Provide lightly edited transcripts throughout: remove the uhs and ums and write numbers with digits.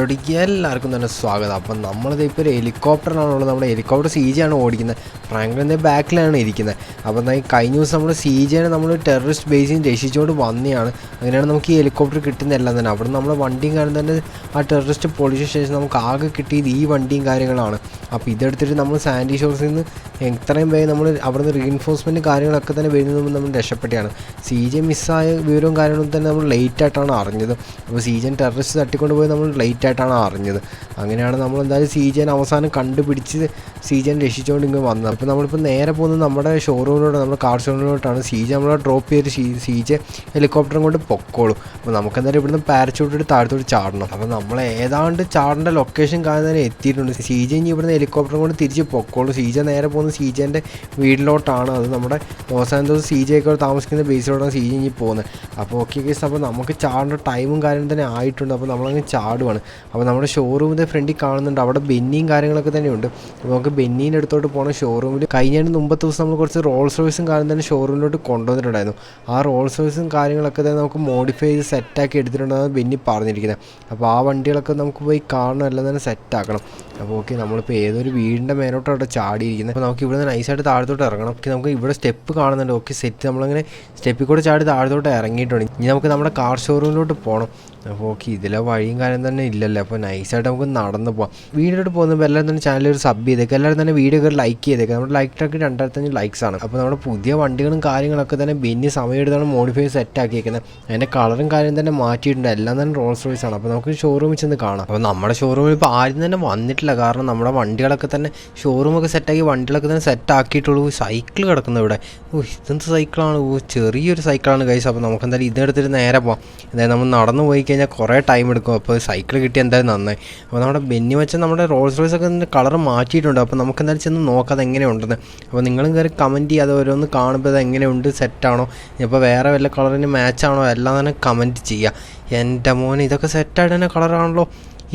വീഡിയോയിലേക്ക് എല്ലാവർക്കും തന്നെ സ്വാഗതം. അപ്പം നമ്മളിത് ഇപ്പോൾ ഒരു ഹെലികോപ്റ്ററാണുള്ളത്. നമ്മുടെ ഹെലികോപ്റ്റർ CJ ആണ് ഓടിക്കുന്നത്. ഫ്രാങ്ക്ലിൻ്റെ ബാക്കിലാണ് ഇരിക്കുന്നത്. അപ്പം കഴിഞ്ഞ ദിവസം നമ്മൾ CJ നമ്മൾ ടെററിസ്റ്റ് ബേസിൽ രക്ഷിച്ചുകൊണ്ട് വന്നതാണ്. അങ്ങനെയാണ് നമുക്ക് ഈ ഹെലികോപ്റ്റർ കിട്ടുന്നതെല്ലാം തന്നെ. അവിടെ നമ്മുടെ വണ്ടിയും കാര്യം തന്നെ ആ ടെററിസ്റ്റ് പോലീസ് സ്റ്റേഷൻ നമുക്ക് ആകെ കിട്ടിയത് ഈ വണ്ടിയും കാര്യങ്ങളാണ്. അപ്പോൾ ഇതെടുത്തിട്ട് നമ്മൾ സാൻഡി ഷോർസിൽ നിന്ന് എത്രയും വേഗം നമ്മൾ അവിടെ നിന്ന് റീഇൻഫോഴ്സ്മെൻറ്റ് കാര്യങ്ങളൊക്കെ തന്നെ വരുന്നത് നമ്മൾ രക്ഷപ്പെട്ടാണ്. CJ മിസ്സായ വിവരവും കാര്യങ്ങളും തന്നെ നമ്മൾ ലേറ്റായിട്ടാണ് അറിഞ്ഞത്. അപ്പോൾ CJ ടെററിസ്റ്റ് തട്ടിക്കൊണ്ട് പോയി നമ്മൾ ലേറ്റായിട്ടാണ് അറിഞ്ഞത്. അങ്ങനെയാണ് നമ്മൾ എന്തായാലും CJ അവസാനം കണ്ടുപിടിച്ച് CJ രക്ഷിച്ചുകൊണ്ട് ഇങ്ങനെ വന്നത്. അപ്പോൾ നമ്മളിപ്പോൾ നേരെ പോകുന്നത് നമ്മുടെ ഷോറൂമിലോട്ട്, നമ്മുടെ കാർ ഷോറൂമിലോട്ടാണ്. CJ നമ്മളെ ഡ്രോപ്പ് ചെയ്ത് CJ ഹെലികോപ്റ്ററും കൊണ്ട് പൊക്കോളും. അപ്പോൾ നമുക്ക് എന്തായാലും ഇവിടുന്ന് പാരച്യൂട്ടിട്ട് താഴത്തോട്ട് ചാടണം. അപ്പോൾ നമ്മൾ ഏതാണ്ട് ചാടേണ്ട ലൊക്കേഷൻ കാണാൻ തന്നെ എത്തിയിട്ടുണ്ട്. CJ ഇനി ഇവിടുന്ന് ഹെലികോപ്റ്ററും കൊണ്ട് തിരിച്ച് പൊക്കോളും. CJ നേരെ പോകുന്നത് CJൻ്റെ വീട്ടിലോട്ടാണ്. അത് നമ്മുടെ ലോസ് ആഞ്ചലസ് CJ ഒക്കെ താമസിക്കുന്ന ബേസിലോട്ടാണ് CJ ഇനി പോകുന്നത്. അപ്പോൾ ഓക്കെ കേസ്, അപ്പോൾ നമുക്ക് ചാടേണ്ട ടൈമും കാര്യം തന്നെ ആയിട്ടുണ്ട്. അപ്പോൾ നമ്മളങ്ങ് ചാടുവാണ്. അപ്പോൾ നമ്മുടെ ഷോറൂമിൻ്റെ ഫ്രണ്ടിൽ കാണുന്നുണ്ട് അവിടെ ബെന്നിയും കാര്യങ്ങളൊക്കെ തന്നെയുണ്ട്. അപ്പോൾ നമുക്ക് ബെന്നീൻ്റെ അടുത്തോട്ട് പോകണം. ഷോറൂമിൽ കഴിഞ്ഞതിന് മുമ്പത്തെ ദിവസം നമ്മൾ കുറച്ച് റോൾസ് റോയ്സും കാര്യം തന്നെ ഷോറൂമിലോട്ട് കൊണ്ടുവന്നിട്ടുണ്ടായിരുന്നു. ആ റോൾസ് റോയ്സും കാര്യങ്ങളൊക്കെ തന്നെ നമുക്ക് മോഡിഫൈ ചെയ്ത് സെറ്റാക്കി എടുത്തിട്ടുണ്ടെന്നാണ് ബെന്നി പറഞ്ഞിരിക്കുന്നത്. അപ്പോൾ ആ വണ്ടികളൊക്കെ നമുക്ക് പോയി കാണണം, എല്ലാം തന്നെ സെറ്റാക്കണം. അപ്പോൾ ഓക്കെ, നമ്മളിപ്പോൾ ഏതൊരു വീടിൻ്റെ മേലോട്ടാണ് ചാടിയിരിക്കുന്നത്. അപ്പോൾ നമുക്ക് ഇവിടെ നിന്ന് നൈസായിട്ട് താഴത്തോട്ട് ഇറങ്ങണം. ഓക്കെ, നമുക്ക് ഇവിടെ സ്റ്റെപ്പ് കാണുന്നുണ്ട്. ഓക്കെ സെറ്റ്, നമ്മളങ്ങനെ സ്റ്റെപ്പിൽ കൂടെ ചാടി താഴത്തോട്ട് ഇറങ്ങിയിട്ടുണ്ട്. ഇനി നമുക്ക് നമ്മുടെ കാർ ഷോറൂമിലോട്ട് പോകണം. അപ്പോൾ ഓക്കെ, ഇതിലെ വഴിയും കാര്യം തന്നെ ഇല്ലല്ലോ. അപ്പോൾ നൈസായിട്ട് നമുക്ക് നടന്ന് പോകാം. വീഡിയോട്ട് പോകുമ്പോൾ എല്ലാവരും തന്നെ ചാനൽ ഒരു സബ് ചെയ്തേക്കുക. എല്ലാവരും തന്നെ വീഡിയോ ഒക്കെ ലൈക്ക് ചെയ്തേക്കുക. നമ്മുടെ ലൈക്ക് ട്രാക്ക് 2500 ലൈക്സ് ആണ്. അപ്പോൾ നമ്മുടെ പുതിയ വണ്ടികളും കാര്യങ്ങളൊക്കെ തന്നെ ബെന്നി സമയം എടുത്താണ് മോഡിഫൈ സെറ്റ് ആക്കിയേക്കുന്നത്. അതിൻ്റെ കളറും കാര്യം തന്നെ മാറ്റിയിട്ടുണ്ട്. എല്ലാം തന്നെ റോൾസ് റോയ്സ് ആണ്. അപ്പോൾ നമുക്ക് ഷോറൂമിൽ ചെന്ന് കാണാം. അപ്പോൾ നമ്മുടെ ഷോറൂമിൽ ഇപ്പോൾ ആരും തന്നെ വന്നിട്ടില്ല. കാരണം നമ്മുടെ വണ്ടികളൊക്കെ തന്നെ ഷോറൂമൊക്കെ സെറ്റാക്കി വണ്ടികളൊക്കെ തന്നെ സെറ്റ് ആക്കിയിട്ടുള്ളൂ. സൈക്കിൾ കിടക്കുന്നു ഇവിടെ. ഇതെന്ത് സൈക്കിളാണ്? ചെറിയൊരു സൈക്കിളാണ് ഗൈസ്. അപ്പോൾ നമുക്ക് എന്തായാലും ഇതെടുത്തിട്ട് നേരെ പോകാം. അതായത് നമ്മൾ നടന്നു പോയി കഴിഞ്ഞാൽ കുറേ ടൈം എടുക്കും. അപ്പോൾ സൈക്കിൾ കിട്ടി എന്തായാലും നന്നായി. അപ്പോൾ നമ്മുടെ ബെന്നി വെച്ചാൽ നമ്മുടെ റോൾസ് റോയ്സ് ഒക്കെ കളർ മാറ്റിയിട്ടുണ്ട്. അപ്പോൾ നമുക്ക് എന്തായാലും ചെന്ന് നോക്കാം അത് എങ്ങനെയുണ്ടെന്ന്. അപ്പോൾ നിങ്ങളും കയറി കമൻറ്റ് ചെയ്യുക. അത് ഓരോന്ന് കാണുമ്പോൾ അത് എങ്ങനെയുണ്ട്, സെറ്റാണോ, ഇപ്പോൾ വേറെ വല്ല കളറിന് മാച്ചാണോ എല്ലാം തന്നെ കമൻറ്റ് ചെയ്യുക. എൻ്റെ മോനെ, ഇതൊക്കെ സെറ്റായിട്ട് തന്നെ കളറാണല്ലോ.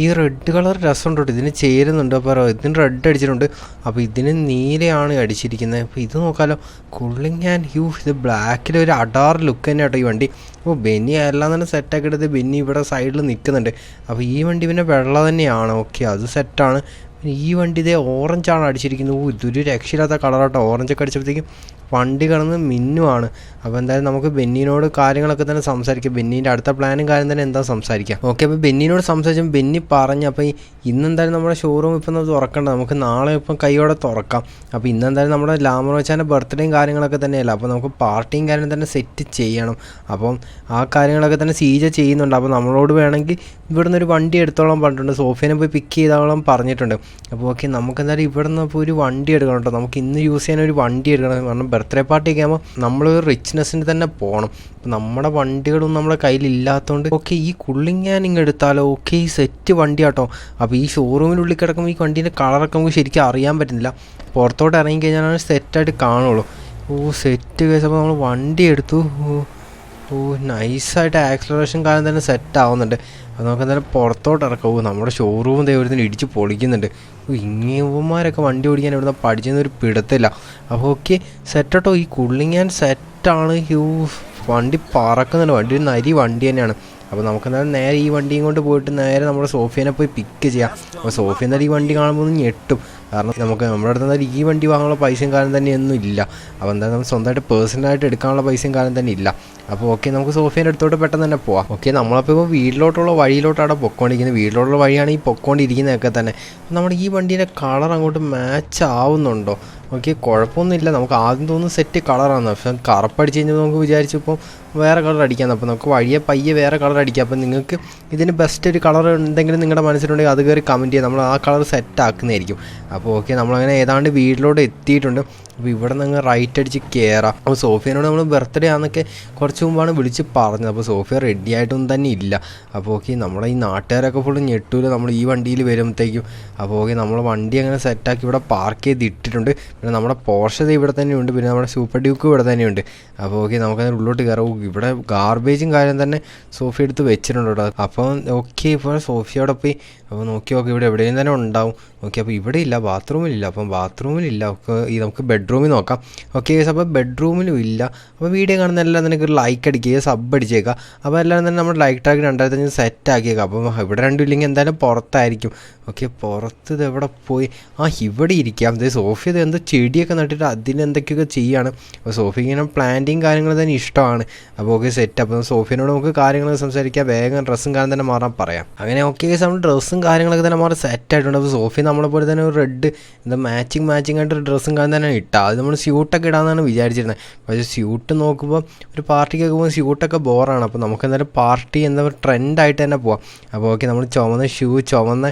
ഈ റെഡ് കളർ രസമുണ്ട്, ഇതിന് ചേരുന്നുണ്ട്. അപ്പോൾ ഇതിന് റെഡ് അടിച്ചിട്ടുണ്ട്. അപ്പോൾ ഇതിന് നീലയാണ് അടിച്ചിരിക്കുന്നത്. അപ്പോൾ ഇത് നോക്കാമല്ലോ, കൂളിംഗ് ആൻഡ് ഇത് ബ്ലാക്കിൽ ഒരു അഡാർ ലുക്ക് തന്നെ കേട്ടോ ഈ വണ്ടി. അപ്പോൾ ബെന്നി എല്ലാം തന്നെ സെറ്റാക്കി എടുത്ത് ബെന്നി ഇവിടെ സൈഡിൽ നിൽക്കുന്നുണ്ട്. അപ്പോൾ ഈ വണ്ടി പിന്നെ വെള്ള തന്നെയാണ്. ഓക്കെ, അത് സെറ്റാണ്. ഈ വണ്ടി ഇതേ ഓറഞ്ചാണ് അടിച്ചിരിക്കുന്നത്. ഇതൊരു രക്ഷയില്ലാത്ത കളറാട്ടോ. ഓറഞ്ചൊക്കെ അടിച്ചപ്പോഴത്തേക്കും വണ്ടി കിടന്ന് മിന്നുമാണ്. അപ്പോൾ എന്തായാലും നമുക്ക് ബെന്നിനോട് കാര്യങ്ങളൊക്കെ തന്നെ സംസാരിക്കാം. ബെന്നീൻ്റെ അടുത്ത പ്ലാനും കാര്യം തന്നെ എന്താ സംസാരിക്കാം. ഓക്കെ, അപ്പോൾ ബെന്നിനോട് സംസാരിച്ചപ്പോൾ ബെന്നി പറഞ്ഞു, അപ്പോൾ ഇന്നെന്തായാലും നമ്മുടെ ഷോറൂം ഇപ്പം നമ്മൾ തുറക്കണ്ട, നമുക്ക് നാളെ ഇപ്പം കൈയോടെ തുറക്കാം. അപ്പോൾ ഇന്നെന്തായാലും നമ്മുടെ ലാമറോച്ചാൻ്റെ ബർത്ത്ഡേയും കാര്യങ്ങളൊക്കെ തന്നെയല്ല. അപ്പോൾ നമുക്ക് പാർട്ടിയും കാര്യം തന്നെ സെറ്റ് ചെയ്യണം. അപ്പം ആ കാര്യങ്ങളൊക്കെ തന്നെ CJ ചെയ്യുന്നുണ്ട്. അപ്പോൾ നമ്മളോട് വേണമെങ്കിൽ ഇവിടുന്ന് ഒരു വണ്ടി എടുത്തോളം പറഞ്ഞിട്ടുണ്ട്. സോഫിയനെ പോയി പിക്ക് ചെയ്തോളം പറഞ്ഞിട്ടുണ്ട്. അപ്പോൾ ഓക്കെ, നമുക്ക് എന്തായാലും ഇവിടെ നിന്ന് ഇപ്പോൾ ഒരു വണ്ടി എടുക്കണം കേട്ടോ. നമുക്ക് ഇന്ന് യൂസ് ചെയ്യാൻ ഒരു വണ്ടി എടുക്കണം. കാരണം ബർത്ത്ഡേ പാർട്ടിയൊക്കെ ആകുമ്പോൾ നമ്മൾ റിച്ച്നെസ്സിന് തന്നെ പോകണം. നമ്മുടെ വണ്ടികളൊന്നും നമ്മുടെ കയ്യിലില്ലാത്തതുകൊണ്ട് ഓക്കെ, ഈ കൂളിംഗ് ഞാൻ ഇങ്ങ് എടുത്താലോ. ഓക്കെ, ഈ സെറ്റ് വണ്ടി കേട്ടോ. അപ്പോൾ ഈ ഷോറൂമിനുള്ളിൽ കിടക്കുമ്പോൾ ഈ വണ്ടീൻ്റെ കളറൊക്കെ നമുക്ക് ശരിക്കും അറിയാൻ പറ്റുന്നില്ല. പുറത്തോട്ട് ഇറങ്ങിക്കഴിഞ്ഞാൽ സെറ്റായിട്ട് കാണുള്ളൂ. Set case. അപ്പോൾ നമ്മൾ വണ്ടി എടുത്തു. നൈസായിട്ട് ആക്സലറേഷൻ കാലം തന്നെ സെറ്റ് ആവുന്നുണ്ട്. അത് നമുക്ക് എന്തായാലും പുറത്തോട്ട് ഇറക്കാം. നമ്മുടെ ഷോറൂം ദൈവത്തിന് ഇടിച്ച് പൊളിക്കുന്നുണ്ട്. ഇങ്ങനെമാരൊക്കെ വണ്ടി ഓടിക്കാൻ ഇവിടുന്ന് പഠിച്ചെന്നൊരു പിടുത്തില്ല. അപ്പോൾ ഓക്കെ, സെറ്റാട്ടോ. ഈ കൂളിംഗ് ആൻഡ് സെറ്റാണ്. വണ്ടി പറക്കുന്നുണ്ട്. വണ്ടി ഒരു നരി വണ്ടി തന്നെയാണ്. അപ്പോൾ നമുക്ക് എന്തായാലും നേരെ ഈ വണ്ടിയും കൊണ്ട് പോയിട്ട് നേരെ നമ്മുടെ സോഫിയനെ പോയി പിക്ക് ചെയ്യാം. അപ്പോൾ സോഫിയ എന്തായാലും ഈ വണ്ടി കാണുമ്പോൾ ഒന്ന് ഞെട്ടും. കാരണം നമുക്ക് നമ്മുടെ അടുത്ത് എന്തായാലും ഈ വണ്ടി വാങ്ങാനുള്ള പൈസയും കാലം തന്നെയൊന്നും ഇല്ല. അപ്പോൾ എന്തായാലും നമുക്ക് സ്വന്തമായിട്ട് പേഴ്സണലായിട്ട് എടുക്കാനുള്ള പൈസയും കാലം തന്നെ ഇല്ല. അപ്പോൾ ഓക്കെ, നമുക്ക് സോഫിയൻ്റെ അടുത്തോട്ട് പെട്ടെന്ന് തന്നെ പോവാം. ഓക്കെ, നമ്മളപ്പോൾ ഇപ്പോൾ വീട്ടിലോട്ടുള്ള വഴിയിലോട്ടാണ് പൊക്കോണ്ടിരിക്കുന്നത്. വീട്ടിലോട്ടുള്ള വഴിയാണ് ഈ പൊക്കോണ്ടിരിക്കുന്നതൊക്കെ തന്നെ. നമ്മുടെ ഈ വണ്ടീൻ്റെ കളർ അങ്ങോട്ട് മാച്ച് ആവുന്നുണ്ടോ? ഓക്കെ, കുഴപ്പമൊന്നുമില്ല. നമുക്ക് ആദ്യം തോന്നുന്നു സെറ്റ് കളറാണ്. പക്ഷേ കറുപ്പടിച്ച് കഴിഞ്ഞാൽ നമുക്ക് വിചാരിച്ചപ്പോൾ വേറെ കളർ അടിക്കാമെന്ന്. അപ്പോൾ നമുക്ക് വഴിയെ പയ്യെ വേറെ കളർ അടിക്കാം. അപ്പോൾ നിങ്ങൾക്ക് ഇതിന് ബെസ്റ്റ് ഒരു കളർ എന്തെങ്കിലും നിങ്ങളുടെ മനസ്സിലുണ്ടെങ്കിൽ അത് കയറി കമൻറ്റ് ചെയ്യാം. നമ്മൾ ആ കളർ സെറ്റ് ആക്കുന്നതായിരിക്കും. അപ്പോൾ ഓക്കെ, നമ്മളങ്ങനെ ഏതാണ്ട് വീട്ടിലോട്ട് എത്തിയിട്ടുണ്ട്. അപ്പോൾ ഇവിടെ നിന്ന് റൈറ്റ് അടിച്ച് കയറാം. അപ്പോൾ സോഫിയനോട് നമ്മൾ ബർത്ത്ഡേ ആണെന്നൊക്കെ കുറച്ച് മുമ്പാണ് വിളിച്ച് പറഞ്ഞത്. അപ്പോൾ സോഫിയ റെഡി ആയിട്ടൊന്നും തന്നെ ഇല്ല. അപ്പോൾ ഓക്കെ, നമ്മുടെ ഈ നാട്ടുകാരൊക്കെ ഫുള്ള് ഞെട്ടൂല നമ്മൾ ഈ വണ്ടിയിൽ വരുമ്പോഴത്തേക്കും. അപ്പോൾ ഓക്കെ, നമ്മൾ വണ്ടി അങ്ങനെ സെറ്റാക്കി ഇവിടെ പാർക്ക് ചെയ്ത് ഇട്ടിട്ടുണ്ട്. പിന്നെ നമ്മുടെ പോർഷ ഇവിടെ തന്നെയുണ്ട്. പിന്നെ നമ്മുടെ സൂപ്പർ ഡ്യൂക്ക് ഇവിടെ തന്നെയുണ്ട്. അപ്പോൾ ഓക്കെ, നമുക്കതിന് ഉള്ളോട്ട് കയറാം. ഇവിടെ ഗാർബേജും കാര്യം തന്നെ സോഫിയ എടുത്ത് വെച്ചിട്ടുണ്ട് കേട്ടോ. അപ്പോൾ ഓക്കെ, ഇപ്പോൾ സോഫിയോടെ പോയി അപ്പോൾ നോക്കി ഇവിടെ എവിടെയും തന്നെ ഉണ്ടാവും. ഓക്കെ, അപ്പോൾ ഇവിടെ ഇല്ല, ബാത്റൂമിലില്ല. അപ്പം ബാത്റൂമിലില്ല. ഈ നമുക്ക് ബെഡ്റൂമിൽ നോക്കാം. ഓക്കെ ഗൈസ്, അപ്പോൾ ബെഡ്റൂമിലും ഇല്ല. അപ്പോൾ വീഡിയോ കാണുന്ന എല്ലാം തന്നെ ഒരു ലൈക്ക് അടിക്കുക, സബ് അടിച്ചേക്കുക. അപ്പോൾ എല്ലാവരും തന്നെ നമ്മൾ ലൈക്ക് ടാഗ് 2500 സെറ്റ് ആക്കിയേക്കാം. അപ്പം ഇവിടെ രണ്ടും ഇല്ലെങ്കിൽ എന്തായാലും പുറത്തായിരിക്കും. ഓക്കെ, പുറത്ത് ഇത് എവിടെ പോയി? ഇവിടെ ഇരിക്കാം. ഇത് സോഫി ഇത് എന്തോ ചെടിയൊക്കെ നട്ടിട്ട് അതിനെന്തൊക്കെയൊക്കെ ചെയ്യാണ്. അപ്പോൾ സോഫിക്ക് ഇങ്ങനെ പ്ലാന്റിങ് കാര്യങ്ങൾ തന്നെ ഇഷ്ടമാണ്. അപ്പോൾ ഓക്കെ സെറ്റ്. അപ്പോൾ സോഫിനോട് നമുക്ക് കാര്യങ്ങൾ സംസാരിക്കാം. വേഗം ഡ്രസ്സും കാര്യം തന്നെ മാറാൻ പറയാം. അങ്ങനെ ഓക്കെ ഗൈസ്, നമ്മൾ ഡ്രസ്സും കാര്യങ്ങളൊക്കെ തന്നെ മാറി സെറ്റ് ആയിട്ടുണ്ട്. അപ്പോൾ സോഫി നമ്മളെപ്പോലെ തന്നെ ഒരു റെഡ് എന്താ മാച്ചിങ് ആയിട്ട് ഒരു ഡ്രസ്സും കാര്യം തന്നെ ഇട്ടാൽ അത് നമ്മൾ സ്യൂട്ടൊക്കെ ഇടാമെന്നാണ് വിചാരിച്ചിരുന്നത്. പക്ഷേ സ്യൂട്ട് നോക്കുമ്പോൾ ഒരു പാർട്ടിക്കൊക്കെ പോകുമ്പോൾ സ്യൂട്ടൊക്കെ ബോറാണ്. അപ്പോൾ നമുക്ക് എന്തായാലും പാർട്ടി എന്താ ട്രെൻഡായിട്ട് തന്നെ പോവാം. അപ്പോൾ ഓക്കെ, നമ്മൾ ചുവന്ന ഷൂ, ചുവന്ന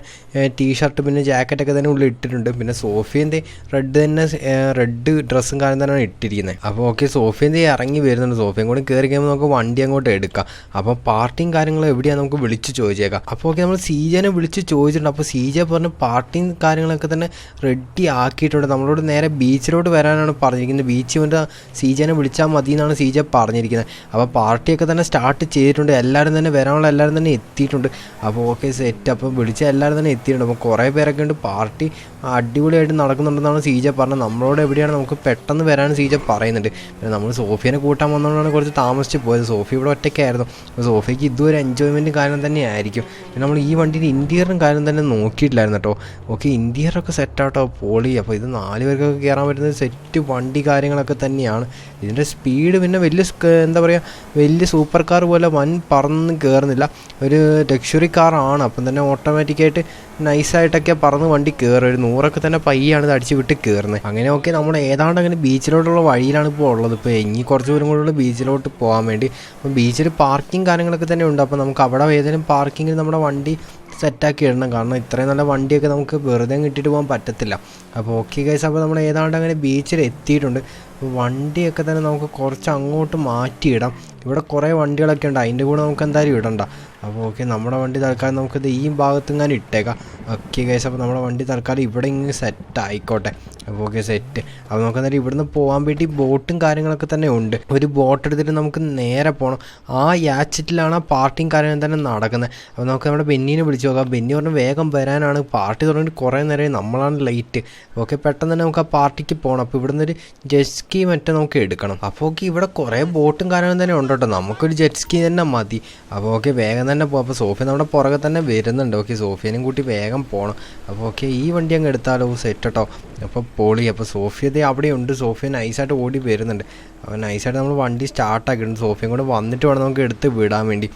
ടീഷർട്ട്, പിന്നെ ജാക്കറ്റൊക്കെ തന്നെ ഉള്ളിൽ ഇട്ടിട്ടുണ്ട്. പിന്നെ സോഫിൻ്റെ റെഡ് ഡ്രസ്സും കാര്യം തന്നെയാണ് ഇട്ടിരിക്കുന്നത്. അപ്പോൾ ഓക്കെ, സോഫിൻ്റെ ഇറങ്ങി വരുന്നുണ്ട്. സോഫിയും കൂടി കയറി കഴിയുമ്പോൾ നമുക്ക് വണ്ടി അങ്ങോട്ട് എടുക്കാം. അപ്പോൾ പാർട്ടിയും കാര്യങ്ങളും എവിടെയാണ് നമുക്ക് വിളിച്ച് ചോദിച്ചേക്കാം. അപ്പോൾ ഓക്കെ, നമ്മൾ സീജനെ വിളിച്ച് ചോദിച്ചിട്ടുണ്ട്. അപ്പോൾ സീജ പറഞ്ഞ് പാർട്ടിയും കാര്യങ്ങളൊക്കെ തന്നെ റെഡി ആക്കിയിട്ടുണ്ട്. നമ്മളോട് നേരെ ബീച്ചിലോട്ട് വരാനാണ് പറഞ്ഞിരിക്കുന്നത്. ബീച്ച് വന്നിട്ട് സീജനെ വിളിച്ചാൽ മതി എന്നാണ് സീജ പറഞ്ഞിരിക്കുന്നത്. അപ്പോൾ പാർട്ടിയൊക്കെ തന്നെ സ്റ്റാർട്ട് ചെയ്തിട്ടുണ്ട്. എല്ലാവരും തന്നെ വരാനുള്ള എല്ലാവരും തന്നെ എത്തിയിട്ടുണ്ട്. അപ്പോൾ ഓക്കെ സെറ്റ്. അപ്പോൾ വിളിച്ച എല്ലാവരും തന്നെ എത്തിയിട്ടുണ്ട്. അപ്പോൾ കുറേ പേരൊക്കെ ഉണ്ട്. പാർട്ടി അടിപൊളിയായിട്ട് നടക്കുന്നുണ്ടെന്നാണ് സീജ പറഞ്ഞത്. നമ്മളോട് എവിടെയാണ് നമുക്ക് പെട്ടെന്ന് വരാൻ സീജ പറയുന്നുണ്ട്. പിന്നെ നമ്മൾ സോഫിയെ കൂട്ടാൻ വന്നതുകൊണ്ടാണ് കുറച്ച് താമസിച്ച് പോയത്. സോഫി ഇവിടെ ഒറ്റയ്ക്കായിരുന്നു. അപ്പോൾ സോഫിക്ക് ഇതുവരെ എൻജോയ്മെൻറ്റും കാര്യം തന്നെയായിരിക്കും. പിന്നെ നമ്മൾ ഈ വണ്ടിയിൽ ഇൻറ്റീരിയറും കാര്യം തന്നെ നോക്കിയിട്ടില്ലായിരുന്നു കേട്ടോ. ഓക്കെ, ഇൻറ്റീരിയറൊക്കെ സെറ്റാട്ടോ, പൊളി. അപ്പോൾ ഇത് 4 പേർക്കൊക്കെ കയറാൻ പറ്റുന്ന സെറ്റ് വണ്ടി കാര്യങ്ങളൊക്കെ തന്നെയാണ്. ഇതിൻ്റെ സ്പീഡ് പിന്നെ വലിയ എന്താ പറയുക, വലിയ സൂപ്പർ കാർ പോലെ പറന്ന് കയറുന്നില്ല. ഒരു ലക്ഷറി കാറാണ്. അപ്പം തന്നെ ഓട്ടോമാറ്റിക്കായിട്ട് നൈസായിട്ടൊക്കെ പറന്ന് വണ്ടി കയറും. ഒരു 100ഒക്കെ തന്നെ പയ്യാണ് ഇത് അടിച്ച് വിട്ട് കയറുന്നത്. അങ്ങനെ ഓക്കെ, നമ്മൾ ഏതാണ്ട് അങ്ങനെ ബീച്ചിലോട്ടുള്ള വഴിയിലാണ് ഇപ്പോൾ ഉള്ളത്. ഇപ്പോൾ ഇനി കുറച്ച് ദൂരം കൂടെ ബീച്ചിലോട്ട് പോകാൻ വേണ്ടി. അപ്പോൾ ബീച്ചിൽ പാർക്കിംഗ് കാര്യങ്ങളൊക്കെ തന്നെ ഉണ്ട്. അപ്പോൾ നമുക്ക് അവിടെ ഏതെങ്കിലും പാർക്കിങ്ങിൽ നമ്മുടെ വണ്ടി സെറ്റാക്കി ഇടണം. കാരണം ഇത്രയും നല്ല വണ്ടിയൊക്കെ നമുക്ക് വെറുതെ കിട്ടിയിട്ട് പോകാൻ പറ്റത്തില്ല. അപ്പോൾ ഓക്കെ ഗൈസ്, അപ്പോൾ നമ്മൾ ഏതാണ്ട് അങ്ങനെ ബീച്ചിൽ എത്തിയിട്ടുണ്ട്. അപ്പോൾ വണ്ടിയൊക്കെ തന്നെ നമുക്ക് കുറച്ച് അങ്ങോട്ട് മാറ്റിയിടാം. ഇവിടെ കുറേ വണ്ടികളൊക്കെ ഉണ്ട്, അതിൻ്റെ കൂടെ നമുക്ക് എന്തായാലും ഇടണ്ട. അപ്പോൾ ഓക്കെ, നമ്മുടെ വണ്ടി തൽക്കാലം നമുക്കിത് ഈ ഭാഗത്ത് ഇങ്ങനെ ഇട്ടേക്കാം. ഓക്കെ ഗൈസ്, അപ്പോൾ നമ്മുടെ വണ്ടി തൽക്കാലം ഇവിടെ ഇങ്ങനെ സെറ്റ് ആയിക്കോട്ടെ. അപ്പോൾ ഓക്കെ സെറ്റ്. അപ്പോൾ നമുക്ക് എന്തായാലും ഇവിടുന്ന് പോകാൻ വേണ്ടി ബോട്ടും കാര്യങ്ങളൊക്കെ തന്നെ ഉണ്ട്. ഒരു ബോട്ട് എടുത്തിട്ട് നമുക്ക് നേരെ പോകണം. ആ യാച്ചിറ്റിലാണ് ആ പാർട്ടിയും കാര്യങ്ങളും തന്നെ നടക്കുന്നത്. അപ്പോൾ നമുക്ക് നമ്മുടെ ബെന്നീനെ വിളിച്ച് നോക്കാം. ബെന്നി പറഞ്ഞ് വേഗം വരാനാണ്. പാർട്ടി തുടങ്ങിയിട്ട് കുറേ നേരം നമ്മളാണ് ലേറ്റ്. ഓക്കെ, പെട്ടെന്ന് തന്നെ നമുക്ക് ആ പാർട്ടിക്ക് പോകണം. അപ്പോൾ ഇവിടുന്ന് ഒരു ജെറ്റ് സ്കീ മറ്റേ നമുക്ക് എടുക്കണം. അപ്പോൾ ഓക്കെ, ഇവിടെ കുറേ ബോട്ടും കാര്യങ്ങളും തന്നെ ഉണ്ട് കേട്ടോ. നമുക്കൊരു ജെറ്റ് സ്കീ തന്നെ മതി. അപ്പോൾ ഓക്കെ, വേഗം തന്നെ പോകാം. അപ്പോൾ സോഫി നമ്മുടെ പുറകെ തന്നെ വരുന്നുണ്ട്. ഓക്കെ, സോഫിയനും കൂട്ടി വേഗം പോകണം. അപ്പോൾ ഓക്കെ, ഈ വണ്ടി അങ്ങ് എടുത്താലോ, സെറ്റ് കേട്ടോ. അപ്പോൾ പൊളി. അപ്പോൾ സോഫിയതേ അവിടെ ഉണ്ട്. സോഫിയ നൈസായിട്ട് ഓടി വരുന്നുണ്ട്. അപ്പോൾ നൈസായിട്ട് നമ്മൾ വണ്ടി സ്റ്റാർട്ടാക്കിയിട്ടുണ്ട്. സോഫിയും കൂടെ വന്നിട്ട് വേണം നമുക്ക് എടുത്ത് വിടാൻ വേണ്ടി.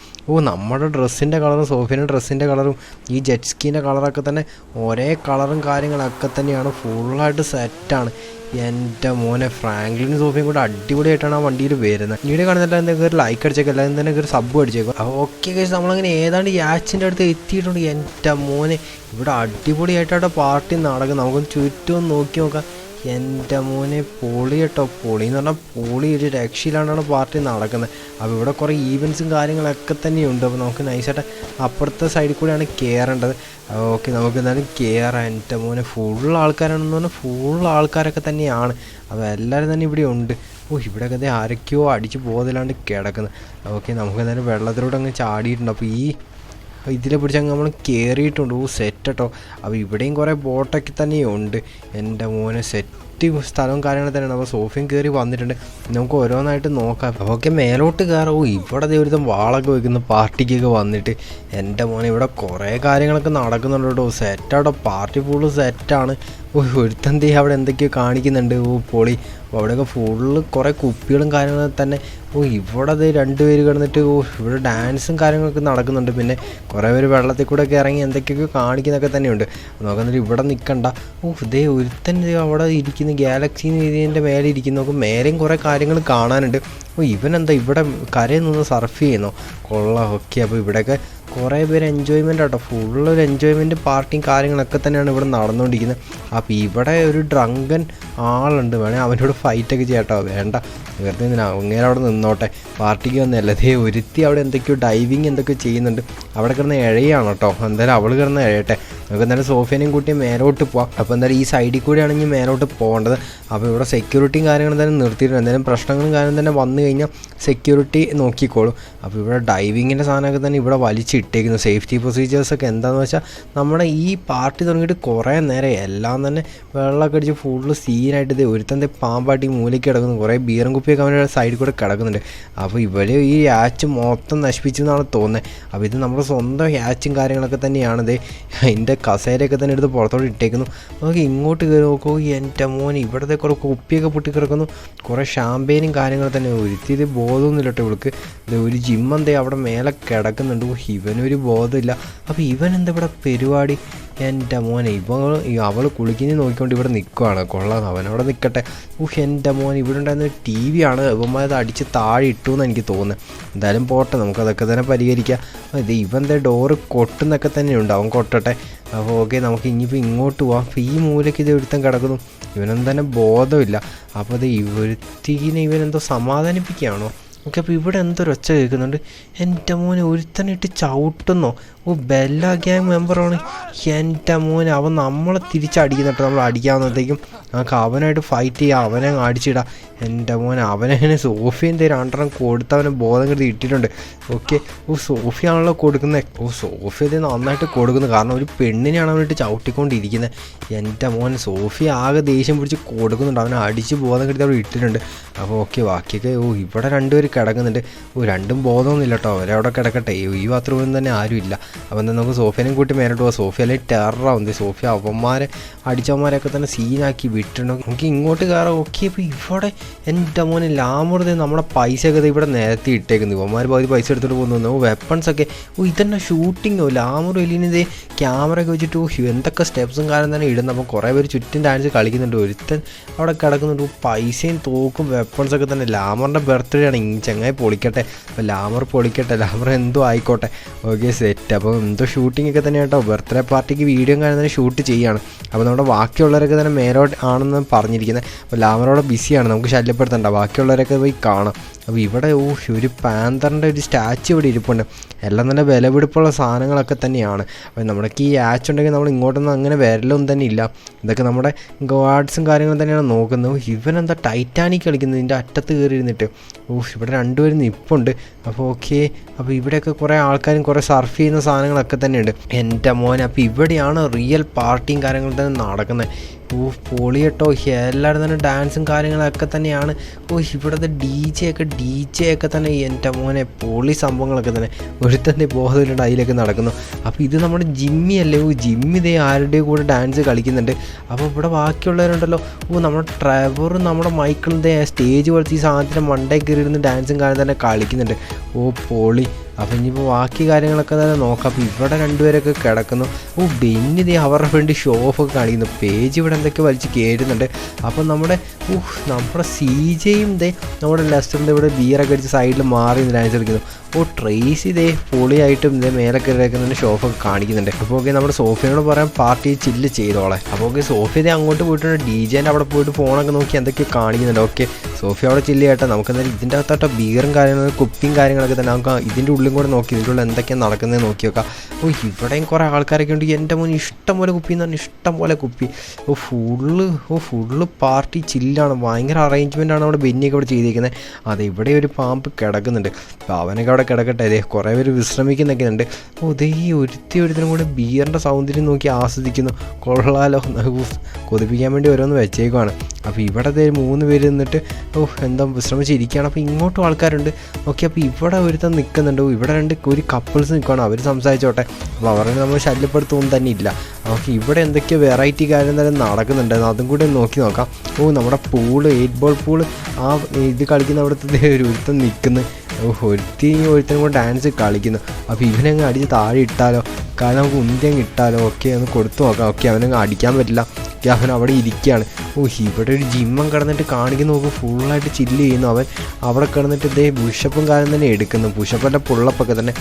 നമ്മുടെ ഡ്രസ്സിൻ്റെ കളറും സോഫിയുടെ ഡ്രസ്സിൻ്റെ കളറും ഈ ജെറ്റ് സ്കീൻ്റെ കളറൊക്കെ തന്നെ ഒരേ കളറും കാര്യങ്ങളൊക്കെ തന്നെയാണ്. ഫുള്ളായിട്ട് സെറ്റാണ്. എൻ്റെ മോനെ, ഫ്രാങ്ക്ലിനും സോഫിയും കൂടെ അടിപൊളിയായിട്ടാണ് ആ വണ്ടിയിൽ വരുന്നത്. വീഡിയോ കാണുന്നില്ല എന്തെങ്കിലും ഒരു ലൈക്ക് അടിച്ചേക്കും, എല്ലാവരും തന്നെ ഒരു സബ് അടിച്ചേക്കും. അപ്പോൾ ഓക്കെ ഗൈസ്, നമ്മളങ്ങനെ ഏതാണ്ട് യാച്ചിൻ്റെ അടുത്ത് എത്തിയിട്ടുണ്ട്. എൻ്റെ മോനെ, ഇവിടെ അടിപൊളിയായിട്ടാണ് പാർട്ടി നടക്കുന്നത്. നമുക്കൊന്ന് ചുറ്റും നോക്കി നോക്കാം. എൻ്റെ മോനെ, പൊളി കേട്ടോ. പൊളി എന്ന് പറഞ്ഞാൽ പൊളി, ഒരു രക്ഷയിലാണ്ടാണ് പാർട്ടി നടക്കുന്നത്. അപ്പോൾ ഇവിടെ കുറേ ഈവൻസും കാര്യങ്ങളൊക്കെ തന്നെയുണ്ട്. അപ്പോൾ നമുക്ക് നൈസായിട്ട് അപ്പുറത്തെ സൈഡിൽ കൂടെയാണ് കയറേണ്ടത്. ഓക്കെ, നമുക്ക് എന്തായാലും കയറാം. എൻ്റെ മോനെ, ഫുൾ ആൾക്കാരാണെന്ന് പറഞ്ഞാൽ ഫുൾ ആൾക്കാരൊക്കെ തന്നെയാണ്. അപ്പോൾ എല്ലാവരും തന്നെ ഇവിടെ ഉണ്ട്. ഇവിടെയൊക്കെ ആരൊക്കെയോ അടിച്ച് ബോധമില്ലാണ്ട് കിടക്കുന്നത്. ഓക്കെ, നമുക്ക് എന്തായാലും വെള്ളത്തിലൂടെ അങ്ങ് ചാടിയിട്ടുണ്ട്. അപ്പോൾ ഇതിലെ പിടിച്ചങ്ങ് നമ്മൾ കയറിയിട്ടുണ്ട്. സെറ്റ് കേട്ടോ. അപ്പോൾ ഇവിടെയും കുറേ ബോട്ടൊക്കെ തന്നെയുണ്ട്. എൻ്റെ മോനെ, സെറ്റ് സ്ഥലവും കാര്യങ്ങൾ തന്നെയാണ്. അപ്പോൾ സോഫിയും കയറി വന്നിട്ടുണ്ട്. നമുക്ക് ഓരോന്നായിട്ട് നോക്കാം. അപ്പോൾ ഓക്കെ, മേലോട്ട് കയറാം. ഇവിടെ ഒരുത്തം വാളൊക്കെ വയ്ക്കുന്ന പാർട്ടിക്കൊക്കെ വന്നിട്ട്. എൻ്റെ മോനെ, ഇവിടെ കുറേ കാര്യങ്ങളൊക്കെ നടക്കുന്നുണ്ട് കേട്ടോ. സെറ്റാട്ടോ, പാർട്ടി ഫുള്ള് സെറ്റാണ്. ഒരുത്തന്തേ അവിടെ എന്തൊക്കെയോ കാണിക്കുന്നുണ്ട്. പൊളി. അപ്പോൾ അവിടെയൊക്കെ ഫുള്ള് കുറേ കുപ്പികളും കാര്യങ്ങളും തന്നെ. ഇവിടെ 2 പേര് കിടന്നിട്ട് ഇവിടെ ഡാൻസും കാര്യങ്ങളൊക്കെ നടക്കുന്നുണ്ട്. പിന്നെ കുറേ പേര് വെള്ളത്തിൽ കൂടെ ഒക്കെ ഇറങ്ങി എന്തൊക്കെയൊക്കെ കാണിക്കുന്നൊക്കെ തന്നെയുണ്ട്. നോക്കുന്നിട്ട് ഇവിടെ നിൽക്കണ്ട. ഒരുത്തൻ അവിടെ ഇരിക്കുന്ന ഗാലക്സി ഇതിൻ്റെ മേലെ ഇരിക്കുന്ന നോക്കും. മേലെയും കുറേ കാര്യങ്ങൾ കാണാനുണ്ട്. ഇവനെന്താ ഇവിടെ കരയിൽ നിന്ന് സർഫ് ചെയ്യുന്നോ? കൊള്ളാം. ഓക്കെ, അപ്പോൾ ഇവിടെയൊക്കെ കുറേ പേര് എൻജോയ്മെൻ്റ് ആട്ടോ. ഫുള്ളൊരു എൻജോയ്മെൻറ്റ് പാർട്ടിയും കാര്യങ്ങളൊക്കെ തന്നെയാണ് ഇവിടെ നടന്നുകൊണ്ടിരിക്കുന്നത്. അപ്പോൾ ഇവിടെ ഒരു ഡ്രങ്കൻ ആളുണ്ട്, വേണേൽ അവനോട് ഫൈറ്റൊക്കെ ചെയ്യട്ടോ. വേണ്ട, വെറുതെ എന്തിനാ അങ്ങനെ അവിടെ നിന്നോട്ടെ, പാർട്ടിക്ക് വന്നല്ല. അതേ ഒരുത്തി അവിടെ എന്തൊക്കെയോ ഡൈവിങ് എന്തൊക്കെയോ ചെയ്യുന്നുണ്ട്, അവിടെ കിടന്ന് ഇഴയാണ് കേട്ടോ. എന്തായാലും അവൾ കിടന്ന് ഇഴയട്ടെ. നമുക്ക് എന്തായാലും സോഫിയനെയും കൂട്ടി മേലോട്ട് പോവാം. അപ്പോൾ എന്തായാലും ഈ സൈഡിൽ കൂടെ ആണെങ്കിൽ മേലോട്ട് പോകേണ്ടത്. അപ്പോൾ ഇവിടെ സെക്യൂരിറ്റിയും കാര്യങ്ങളും തന്നെ നിർത്തിയിട്ടുണ്ട്. എന്തെങ്കിലും പ്രശ്നങ്ങളും കാര്യം തന്നെ വന്നു കഴിഞ്ഞാൽ സെക്യൂരിറ്റി നോക്കിക്കോളും. അപ്പോൾ ഇവിടെ ഡൈവിങ്ങിൻ്റെ സാധനമൊക്കെ തന്നെ ഇവിടെ വലിച്ചിട്ടേക്കുന്നു. സേഫ്റ്റി പ്രൊസീജിയേഴ്സൊക്കെ എന്താണെന്ന് വെച്ചാൽ നമ്മുടെ ഈ പാർട്ടി തുടങ്ങിയിട്ട് കുറേ നേരം എല്ലാം തന്നെ വെള്ളമൊക്കെ അടിച്ച് ഫുള്ള് സീനായിട്ട് ഇത് ഒരുത്തൻ്റെ പാമ്പാട്ടി മൂലയ്ക്ക് കിടക്കുന്നു. കുറേ ബീറും കുപ്പിയൊക്കെ അവരുടെ സൈഡിൽ കൂടെ കിടക്കുന്നുണ്ട്. അപ്പോൾ ഇവർ ഈ യാച്ച് മൊത്തം നശിപ്പിച്ചു എന്നാണ് തോന്നുന്നത്. അപ്പോൾ ഇത് നമ്മുടെ സ്വന്തം യാച്ചും കാര്യങ്ങളൊക്കെ തന്നെയാണിത്. അതിൻ്റെ കസേരയൊക്കെ തന്നെ എടുത്ത് പുറത്തോട്ട് ഇട്ടേക്കുന്നു. നമുക്ക് ഇങ്ങോട്ട് കയറി നോക്കൂ, എൻ്റെ മോൻ ഇവിടുത്തെ കുറേ കുപ്പിയൊക്കെ പൊട്ടിക്കിടക്കുന്നു. കുറേ ഷാമ്പെയിനും കാര്യങ്ങളും തന്നെ. ഒരുത്തിരി ബോധമൊന്നുമില്ല കേട്ടോ ഇവൾക്ക്. ഇത് ഒരു ജിമ്മെന്തേ അവിടെ മേലെ കിടക്കുന്നുണ്ട്. ഇവനൊരു ബോധമില്ല. അപ്പോൾ ഇവൻ എന്താ ഇവിടെ പരിപാടി? എൻ്റെ മോനെ അവൾ കുളിക്കുന്നത് നോക്കിക്കൊണ്ട് ഇവിടെ നിൽക്കുവാണ്. കൊള്ളാം, അവനവിടെ നിൽക്കട്ടെ. എൻ്റെ മോൻ ഇവിടെ ഉണ്ടായിരുന്ന ടി വി ആണ്, ഇവന്മാരത് അടിച്ച് താഴെ ഇട്ടു എന്ന് എനിക്ക് തോന്നുന്നത്. എന്തായാലും പോട്ടെ, നമുക്കതൊക്കെ തന്നെ പരിഹരിക്കാം. ഇത് ഇവൻ്റെ ഡോറ് കൊട്ടുന്നൊക്കെ തന്നെ ഉണ്ട്, അവൻ കൊട്ടട്ടെ. അപ്പോൾ ഓക്കെ, നമുക്ക് ഇനിയിപ്പോൾ ഇങ്ങോട്ട് പോവാം. അപ്പോൾ ഈ മൂലയ്ക്ക് ഇത് ഒരുത്തൻ കിടക്കുന്നു, ഇവനൊന്നും തന്നെ ബോധമില്ല. അപ്പോൾ അത് ഇവരുത്തിനെ ഇവനെന്തോ സമാധാനിപ്പിക്കുകയാണോ? ഓക്കെ, അപ്പോൾ ഇവിടെ എന്തൊരു ഒച്ച കേൾക്കുന്നുണ്ട്. എൻ്റെ മോനെ ഒരുത്തനിട്ട് ചവിട്ടുന്നോ? ബെല്ല ഗ്യാങ് മെമ്പറാണ്. എൻ്റെ മോനെ അവൻ നമ്മളെ തിരിച്ചടിക്കുന്നുട്ടോ. നമ്മൾ അടിക്കാവുന്നത്തേക്കും നമുക്ക് അവനായിട്ട് ഫൈറ്റ് ചെയ്യാം, അവനെ അടിച്ചിടാം. എൻ്റെ മോനെ അവനെ സോഫിയൻ്റെ രണ്ടെണ്ണം കൊടുത്ത് അവനെ ബോധം കരുതി ഇട്ടിട്ടുണ്ട്. ഓക്കെ, സോഫിയാണല്ലോ കൊടുക്കുന്നത്. സോഫി ഇത് നന്നായിട്ട് കൊടുക്കുന്നു, കാരണം ഒരു പെണ്ണിനെയാണ് അവനിട്ട് ചവിട്ടിക്കൊണ്ടിരിക്കുന്നത്. എൻ്റെ മോൻ സോഫി ആകെ ദേഷ്യം പിടിച്ച് കൊടുക്കുന്നുണ്ട്, അവനെ അടിച്ച് ബോധം കരുതി അവിടെ ഇട്ടിട്ടുണ്ട്. അപ്പോൾ ഓക്കെ, ബാക്കിയൊക്കെ ഇവിടെ രണ്ടുപേർ കിടക്കുന്നുണ്ട്. രണ്ടും ബോധമൊന്നുമില്ല കേട്ടോ, അവരവിടെ കിടക്കട്ടെ. ഈ ബാത്റൂമിൽ തന്നെ ആരും ഇല്ല. അപ്പോൾ എന്താ നമുക്ക് സോഫിയനെയും കൂട്ടി മേലോട്ട് പോകാം. സോഫിയ അല്ലെങ്കിൽ ടെററാവുന്നത്. സോഫിയ അവന്മാരെ അടിച്ചവന്മാരെയൊക്കെ തന്നെ സീനാക്കി വിട്ടിട്ടുണ്ടോ. നമുക്ക് ഇങ്ങോട്ട് കയറാം. ഓക്കെ, അപ്പോൾ ഇവിടെ എൻ്റെ മോനെ ലാമൂർത് നമ്മുടെ പൈസയൊക്കെ ഇവിടെ നേരത്തെ ഇട്ടേക്കുന്നു. ഇവന്മാർ പകുതി പൈസ എടുത്തിട്ട് പോകുന്നു. വെപ്പൺസൊക്കെ ഇതന്നെ ഷൂട്ടിങ്ങോ. ലാമൂർ എലിനിത് ക്യാമറയൊക്കെ വെച്ചിട്ട് എന്തൊക്കെ സ്റ്റെപ്സും കാര്യം തന്നെ ഇടുന്നു. അപ്പോൾ കുറേ പേര് ചുറ്റും ഡാൻസ് കളിക്കുന്നുണ്ട്. ഒരുത്തൻ അവിടെ കിടക്കുന്നുണ്ട്. പൈസയും തോക്കും വെപ്പൺസൊക്കെ തന്നെ. ലാമറിൻ്റെ ബർത്ത്ഡേ ആണ്, ചങ്ങായി പൊളിക്കട്ടെ. അപ്പോൾ ലാമർ പൊളിക്കട്ടെ, ലാമർ എന്തോ ആയിക്കോട്ടെ. Okay, set. അപ്പോൾ എന്തോ ഷൂട്ടിംഗ് ഒക്കെ തന്നെ കേട്ടോ. ബർത്ത്ഡേ പാർട്ടിക്ക് വീഡിയോ കാര്യം തന്നെ ഷൂട്ട് ചെയ്യുകയാണ്. അപ്പോൾ നമ്മുടെ ബാക്കിയുള്ളവരൊക്കെ തന്നെ മേലോട്ട് ആണെന്ന് പറഞ്ഞിരിക്കുന്നത്. അപ്പോൾ ലാമറോടെ ബിസിയാണ്, നമുക്ക് ശല്യപ്പെടുത്തണ്ട, ബാക്കിയുള്ളവരൊക്കെ പോയി കാണാം. അപ്പോൾ ഇവിടെ ഒരു പാന്തറിൻ്റെ ഒരു സ്റ്റാച്ചു ഇവിടെ ഇരിപ്പുണ്ട്. എല്ലാം തന്നെ വിലപിടിപ്പുള്ള സാധനങ്ങളൊക്കെ തന്നെയാണ്. അപ്പോൾ നമ്മുടെക്ക് ഈ ആച്ച് ഉണ്ടെങ്കിൽ നമ്മൾ ഇങ്ങോട്ടൊന്നും അങ്ങനെ വരലൊന്നും തന്നെ ഇല്ല. ഇതൊക്കെ നമ്മുടെ ഗാർഡ്സും കാര്യങ്ങളും തന്നെയാണ് നോക്കുന്നത്. ഇവനെന്താ ടൈറ്റാനിക് കളിക്കുന്നത് ഇതിൻ്റെ അറ്റത്ത് കയറി ഇരുന്നിട്ട്. ഇവിടെ രണ്ടുപേരും നിൽപ്പുണ്ട്. അപ്പോൾ ഓക്കെ, അപ്പോൾ ഇവിടെയൊക്കെ കുറേ ആൾക്കാരും കുറേ സർഫ് ചെയ്യുന്ന സാധനങ്ങളൊക്കെ തന്നെയുണ്ട്. എൻ്റെ മോനെ, അപ്പോൾ ഇവിടെയാണ് റിയൽ പാർട്ടിയും കാര്യങ്ങളും തന്നെ നടക്കുന്നത്. പൊളി കേട്ടോ. എല്ലാവരും തന്നെ ഡാൻസും കാര്യങ്ങളൊക്കെ തന്നെയാണ്. ഇവിടുത്തെ ഡി ജെ ഒക്കെ തന്നെ എൻ്റെ മോനെ പൊളി സംഭവങ്ങളൊക്കെ തന്നെ. ഒരുത്തന്നെ ബോധമില്ല അതിലൊക്കെ നടക്കുന്നു. അപ്പോൾ ഇത് നമ്മുടെ ജിമ്മി അല്ലേ? ജിമ്മി ഇതേ ആരുടെയും കൂടെ ഡാൻസ് കളിക്കുന്നുണ്ട്. അപ്പോൾ ഇവിടെ ബാക്കിയുള്ളവരുണ്ടല്ലോ. നമ്മുടെ ട്രെവറും നമ്മുടെ മൈക്കിളും ഇതേ സ്റ്റേജ് പോലത്തെ ഈ സാധനത്തിൻ്റെ മണ്ടേ കയറിയിരുന്ന് ഡാൻസും കാര്യം തന്നെ കളിക്കുന്നുണ്ട്. പൊളി. അപ്പോൾ ഇനിയിപ്പോൾ ബാക്കി കാര്യങ്ങളൊക്കെ തന്നെ നോക്കാം. അപ്പോൾ ഇവിടെ രണ്ടുപേരൊക്കെ കിടക്കുന്നു. ബെന്നിതേ അവരുടെ വേണ്ടി ഷോ ഓഫൊക്കെ കാണിക്കുന്നു. പേജ് ഇവിടെ എന്തൊക്കെ വലിച്ച് കയറുന്നുണ്ട്. അപ്പം നമ്മുടെ സി ജെയും ഇതേ നമ്മുടെ ലെസ്റ്ററിൻ്റെ ഇവിടെ ബിയറൊക്കെ അടിച്ച് സൈഡിൽ മാറി ഡാൻസ് കളിക്കുന്നു. ട്രേസി ഇതേ പൊളിയായിട്ടും ഇതേ മേലെ കയറിയേക്കുന്നതിൻ്റെ ഷോ ഓഫൊക്കെ കാണിക്കുന്നുണ്ട്. അപ്പോൾ ഓക്കെ, നമ്മുടെ സോഫിയോട് പറയാൻ പാർട്ടി ചില്ല് ചെയ്തോളെ. അപ്പോൾ ഓക്കെ, സോഫി ഇതേ അങ്ങോട്ട് പോയിട്ടുണ്ട്. ഡി ജെൻ്റെ അവിടെ പോയിട്ട് ഫോണൊക്കെ നോക്കി എന്തൊക്കെ കാണിക്കുന്നുണ്ട്. ഓക്കെ, സോഫി അവിടെ ചില്ല് ചെയ്യട്ടെ. നമുക്ക് എന്തായാലും ഇതിൻ്റെ അകത്തോട്ട് ബിയറും കാര്യങ്ങളും കുപ്പിയും കാര്യങ്ങളൊക്കെ തന്നെ നമുക്ക് ഇതിൻ്റെ ഉള്ളിൽ കൂടെ നോക്കി ഇതിൻ്റെ ഉള്ളിൽ എന്തൊക്കെയാണ് നടക്കുന്നത് നോക്കി നോക്കാം. ഇവിടെയും കുറേ ആൾക്കാരൊക്കെ ഉണ്ട്. എൻ്റെ മോൻ ഇഷ്ടം പോലെ കുപ്പി എന്ന് പറഞ്ഞാൽ ഇഷ്ടം പോലെ കുപ്പി. ഫുള്ള് പാർട്ടി ചില്ലാണ്. ഭയങ്കര അറേഞ്ച്മെൻ്റാണ് അവിടെ ബെന്നിയൊക്കെ അവിടെ ചെയ്തിരിക്കുന്നത്. അതെ, ഇവിടെ ഒരു പാമ്പ് കിടക്കുന്നുണ്ട്. അപ്പോൾ അവനൊക്കെ അവിടെ കിടക്കട്ടെ. അതെ, കുറേ പേര് വിശ്രമിക്കുന്നൊക്കെ ഉണ്ട്. ഈ ഒരുത്തിനും കൂടെ ബിയറിൻ്റെ സൗന്ദര്യം നോക്കി ആസ്വദിക്കുന്നു. കൊള്ളാലോ, കൊതിപ്പിക്കാൻ വേണ്ടി ഓരോന്ന് വെച്ചേക്കുവാണ്. അപ്പോൾ ഇവിടെ 3 പേര് നിന്നിട്ട് എന്താ വിശ്രമിച്ചിരിക്കുകയാണ്. അപ്പോൾ ഇങ്ങോട്ടും ആൾക്കാരുണ്ട്. ഓക്കെ, അപ്പോൾ ഇവിടെ ഒരുത്തൻ നിൽക്കുന്നുണ്ട്. ഇവിടെ ഒരു കപ്പിൾസ് നിൽക്കുകയാണ്, അവർ സംസാരിച്ചോട്ടെ. അപ്പോൾ അവരെ നമ്മൾ ശല്യപ്പെടുത്തൊന്നും തന്നെ ഇല്ല. ഓക്കെ, ഇവിടെ എന്തൊക്കെയോ വെറൈറ്റി കാര്യം തന്നെ നടക്കുന്നുണ്ട്, അതും കൂടി നോക്കി നോക്കാം. നമ്മുടെ പൂള് 8 ബോൾ പൂള് ഇത് കളിക്കുന്ന അവിടുത്തെ ഒരുത്തൻ നിൽക്കുന്നു. ഒരുത്തനും കൂടെ ഡാൻസ് കളിക്കുന്നു. അപ്പോൾ ഇവനങ്ങ് അടിച്ച് താഴെ ഇട്ടാലോ, കാരണം നമുക്ക് ഉന്തിയങ്ങ് ഇട്ടാലോ. ഓക്കെ, ഒന്ന് കൊടുത്തു നോക്കാം. ഓക്കെ, അവനങ്ങ് അടിക്കാൻ പറ്റില്ല. അവൻ അവിടെ ഇരിക്കുകയാണ്. ഇവിടെ ഒരു ജിമ്മൻ കിടന്നിട്ട് കാണിക്കുന്ന നോക്കും, ഫുള്ളായിട്ട് ചില്ല് ചെയ്യുന്നു. അവൻ അവിടെ കിടന്നിട്ട് ഇതേ പുഷപ്പും കാര്യം തന്നെ എടുക്കുന്നു. പുഷപ്പല്ല പുള്ളപ്പൊക്കെ തന്നെ.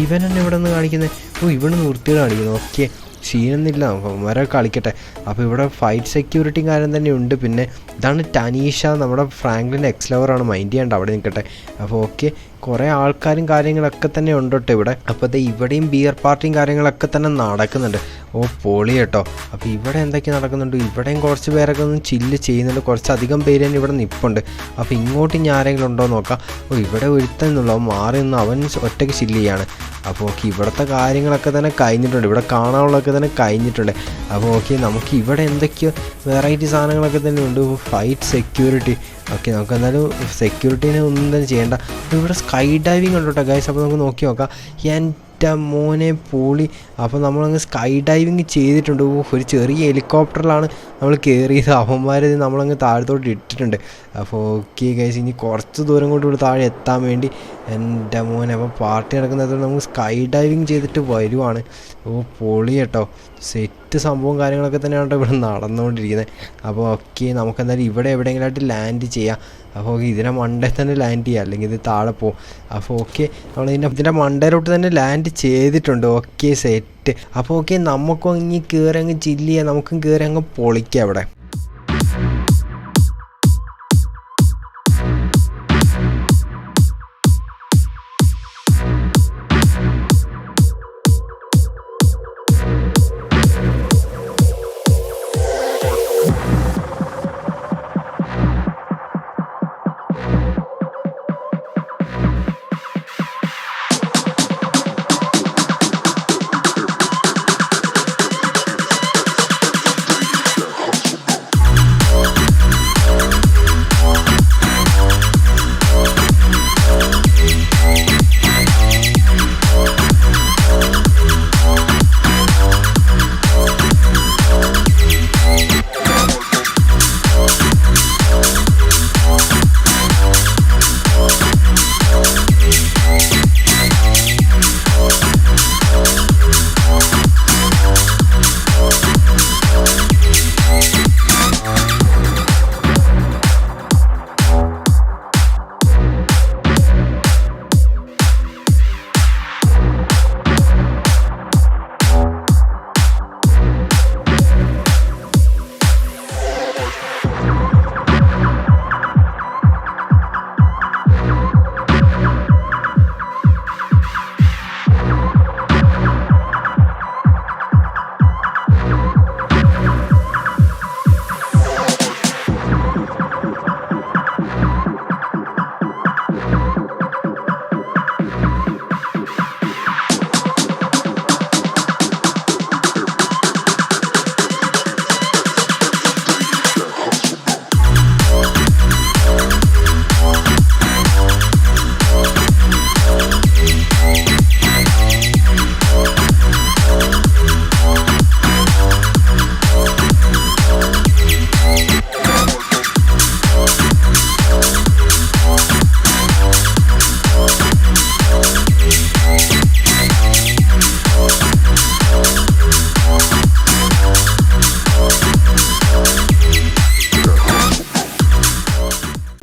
ഇവൻ തന്നെ ഇവിടെ നിന്ന് കാണിക്കുന്നത്. ഇവിടെ നിർത്തിയിട്ട് കാണിക്കുന്നു. ഓക്കെ, സീനൊന്നുമില്ല, വരെ കളിക്കട്ടെ. അപ്പോൾ ഇവിടെ ഫൈറ്റ് സെക്യൂരിറ്റിയും കാര്യം തന്നെ ഉണ്ട്. പിന്നെ ഇതാണ് ടനീഷ, നമ്മുടെ ഫ്രാങ്ക്ലിൻ്റെ എക്സ് ലവറാണ്, മൈൻഡ് ചെയ്യേണ്ട, അവിടെ നിൽക്കട്ടെ. അപ്പോൾ ഓക്കെ, കുറേ ആൾക്കാരും കാര്യങ്ങളൊക്കെ തന്നെ ഉണ്ട് കേട്ടോ ഇവിടെ. അപ്പോൾ അത് ഇവിടെയും ബിയർ പാർട്ടിയും കാര്യങ്ങളൊക്കെ തന്നെ നടക്കുന്നുണ്ട്. ഓ പൊളി കേട്ടോ. അപ്പോൾ ഇവിടെ എന്തൊക്കെ നടക്കുന്നുണ്ട്, ഇവിടെയും കുറച്ച് പേരൊക്കെ ഒന്ന് ചില്ല് ചെയ്യുന്നുണ്ട്, കുറച്ചധികം പേര് തന്നെ ഇവിടെ നിൽപ്പുണ്ട്. അപ്പോൾ ഇങ്ങോട്ട് ഇനി ആരെങ്കിലും ഉണ്ടോ നോക്കാം. ഓ ഇവിടെ ഒരുത്തന്നുള്ളൂ, അവൻ മാറി നിന്ന് അവൻ ഒറ്റയ്ക്ക് ചില്ല് ചെയ്യാണ്. അപ്പോൾ ഓക്കെ, ഇവിടുത്തെ കാര്യങ്ങളൊക്കെ തന്നെ കഴിഞ്ഞിട്ടുണ്ട്, ഇവിടെ കാണാനുള്ളതൊക്കെ തന്നെ കഴിഞ്ഞിട്ടുണ്ട്. അപ്പോൾ ഓക്കെ, നമുക്ക് ഇവിടെ എന്തൊക്കെയോ വെറൈറ്റി സാധനങ്ങളൊക്കെ തന്നെ ഉണ്ട്. ഫൈറ്റ് സെക്യൂരിറ്റി, ഓക്കെ നമുക്ക് എന്തായാലും സെക്യൂരിറ്റീനെ ഒന്നും തന്നെ ചെയ്യേണ്ട. ഇവിടെ സ്കൈ ഡൈവിങ് ഉണ്ട് കേട്ടോ ഗൈസ്. അപ്പോൾ നമുക്ക് നോക്കി നോക്കാം. എൻ്റെ മോനെ പൊളി. അപ്പോൾ നമ്മളങ്ങ് സ്കൈ ഡൈവിങ് ചെയ്തിട്ടുണ്ട്. ഒരു ചെറിയ ഹെലികോപ്റ്ററിലാണ് നമ്മൾ കയറിയത്. അവന്മാരെ നമ്മളങ്ങ് താഴത്തോട്ട് ഇട്ടിട്ടുണ്ട്. അപ്പോൾ ഓക്കെ ഗൈസ്, ഇനി കുറച്ച് ദൂരം കൊണ്ട് ഇവിടെ താഴെ എത്താൻ വേണ്ടി എൻ്റെ മോനെ. അപ്പോൾ പാർട്ടി നടക്കുന്നത് നമുക്ക് സ്കൈ ഡൈവിങ് ചെയ്തിട്ട് വരുവാണ്. ഓ പൊളി കേട്ടോ, സെറ്റ് സംഭവം കാര്യങ്ങളൊക്കെ തന്നെയാണ് ഇവിടെ നടന്നുകൊണ്ടിരിക്കുന്നത്. അപ്പോൾ ഓക്കെ, നമുക്ക് എന്തായാലും ഇവിടെ എവിടെയെങ്കിലുമായിട്ട് ലാൻഡ് ചെയ്യാം. അപ്പോൾ ഇതിനെ മണ്ടേ തന്നെ ലാൻഡ് ചെയ്യാം, അല്ലെങ്കിൽ ഇത് താഴെ പോകും. അപ്പോൾ ഓക്കെ, നമ്മൾ ഇതിൻ്റെ മണ്ടയിലോട്ട് തന്നെ ലാൻഡ് ചെയ്തിട്ടുണ്ട്. Okay set. അപ്പോൾ ഓക്കെ, നമുക്കും ഇനി കയറി അങ്ങ് ചില്ല് ചെയ്യാം, നമുക്കും കയറി അങ്ങ് പൊളിക്കാം അവിടെ.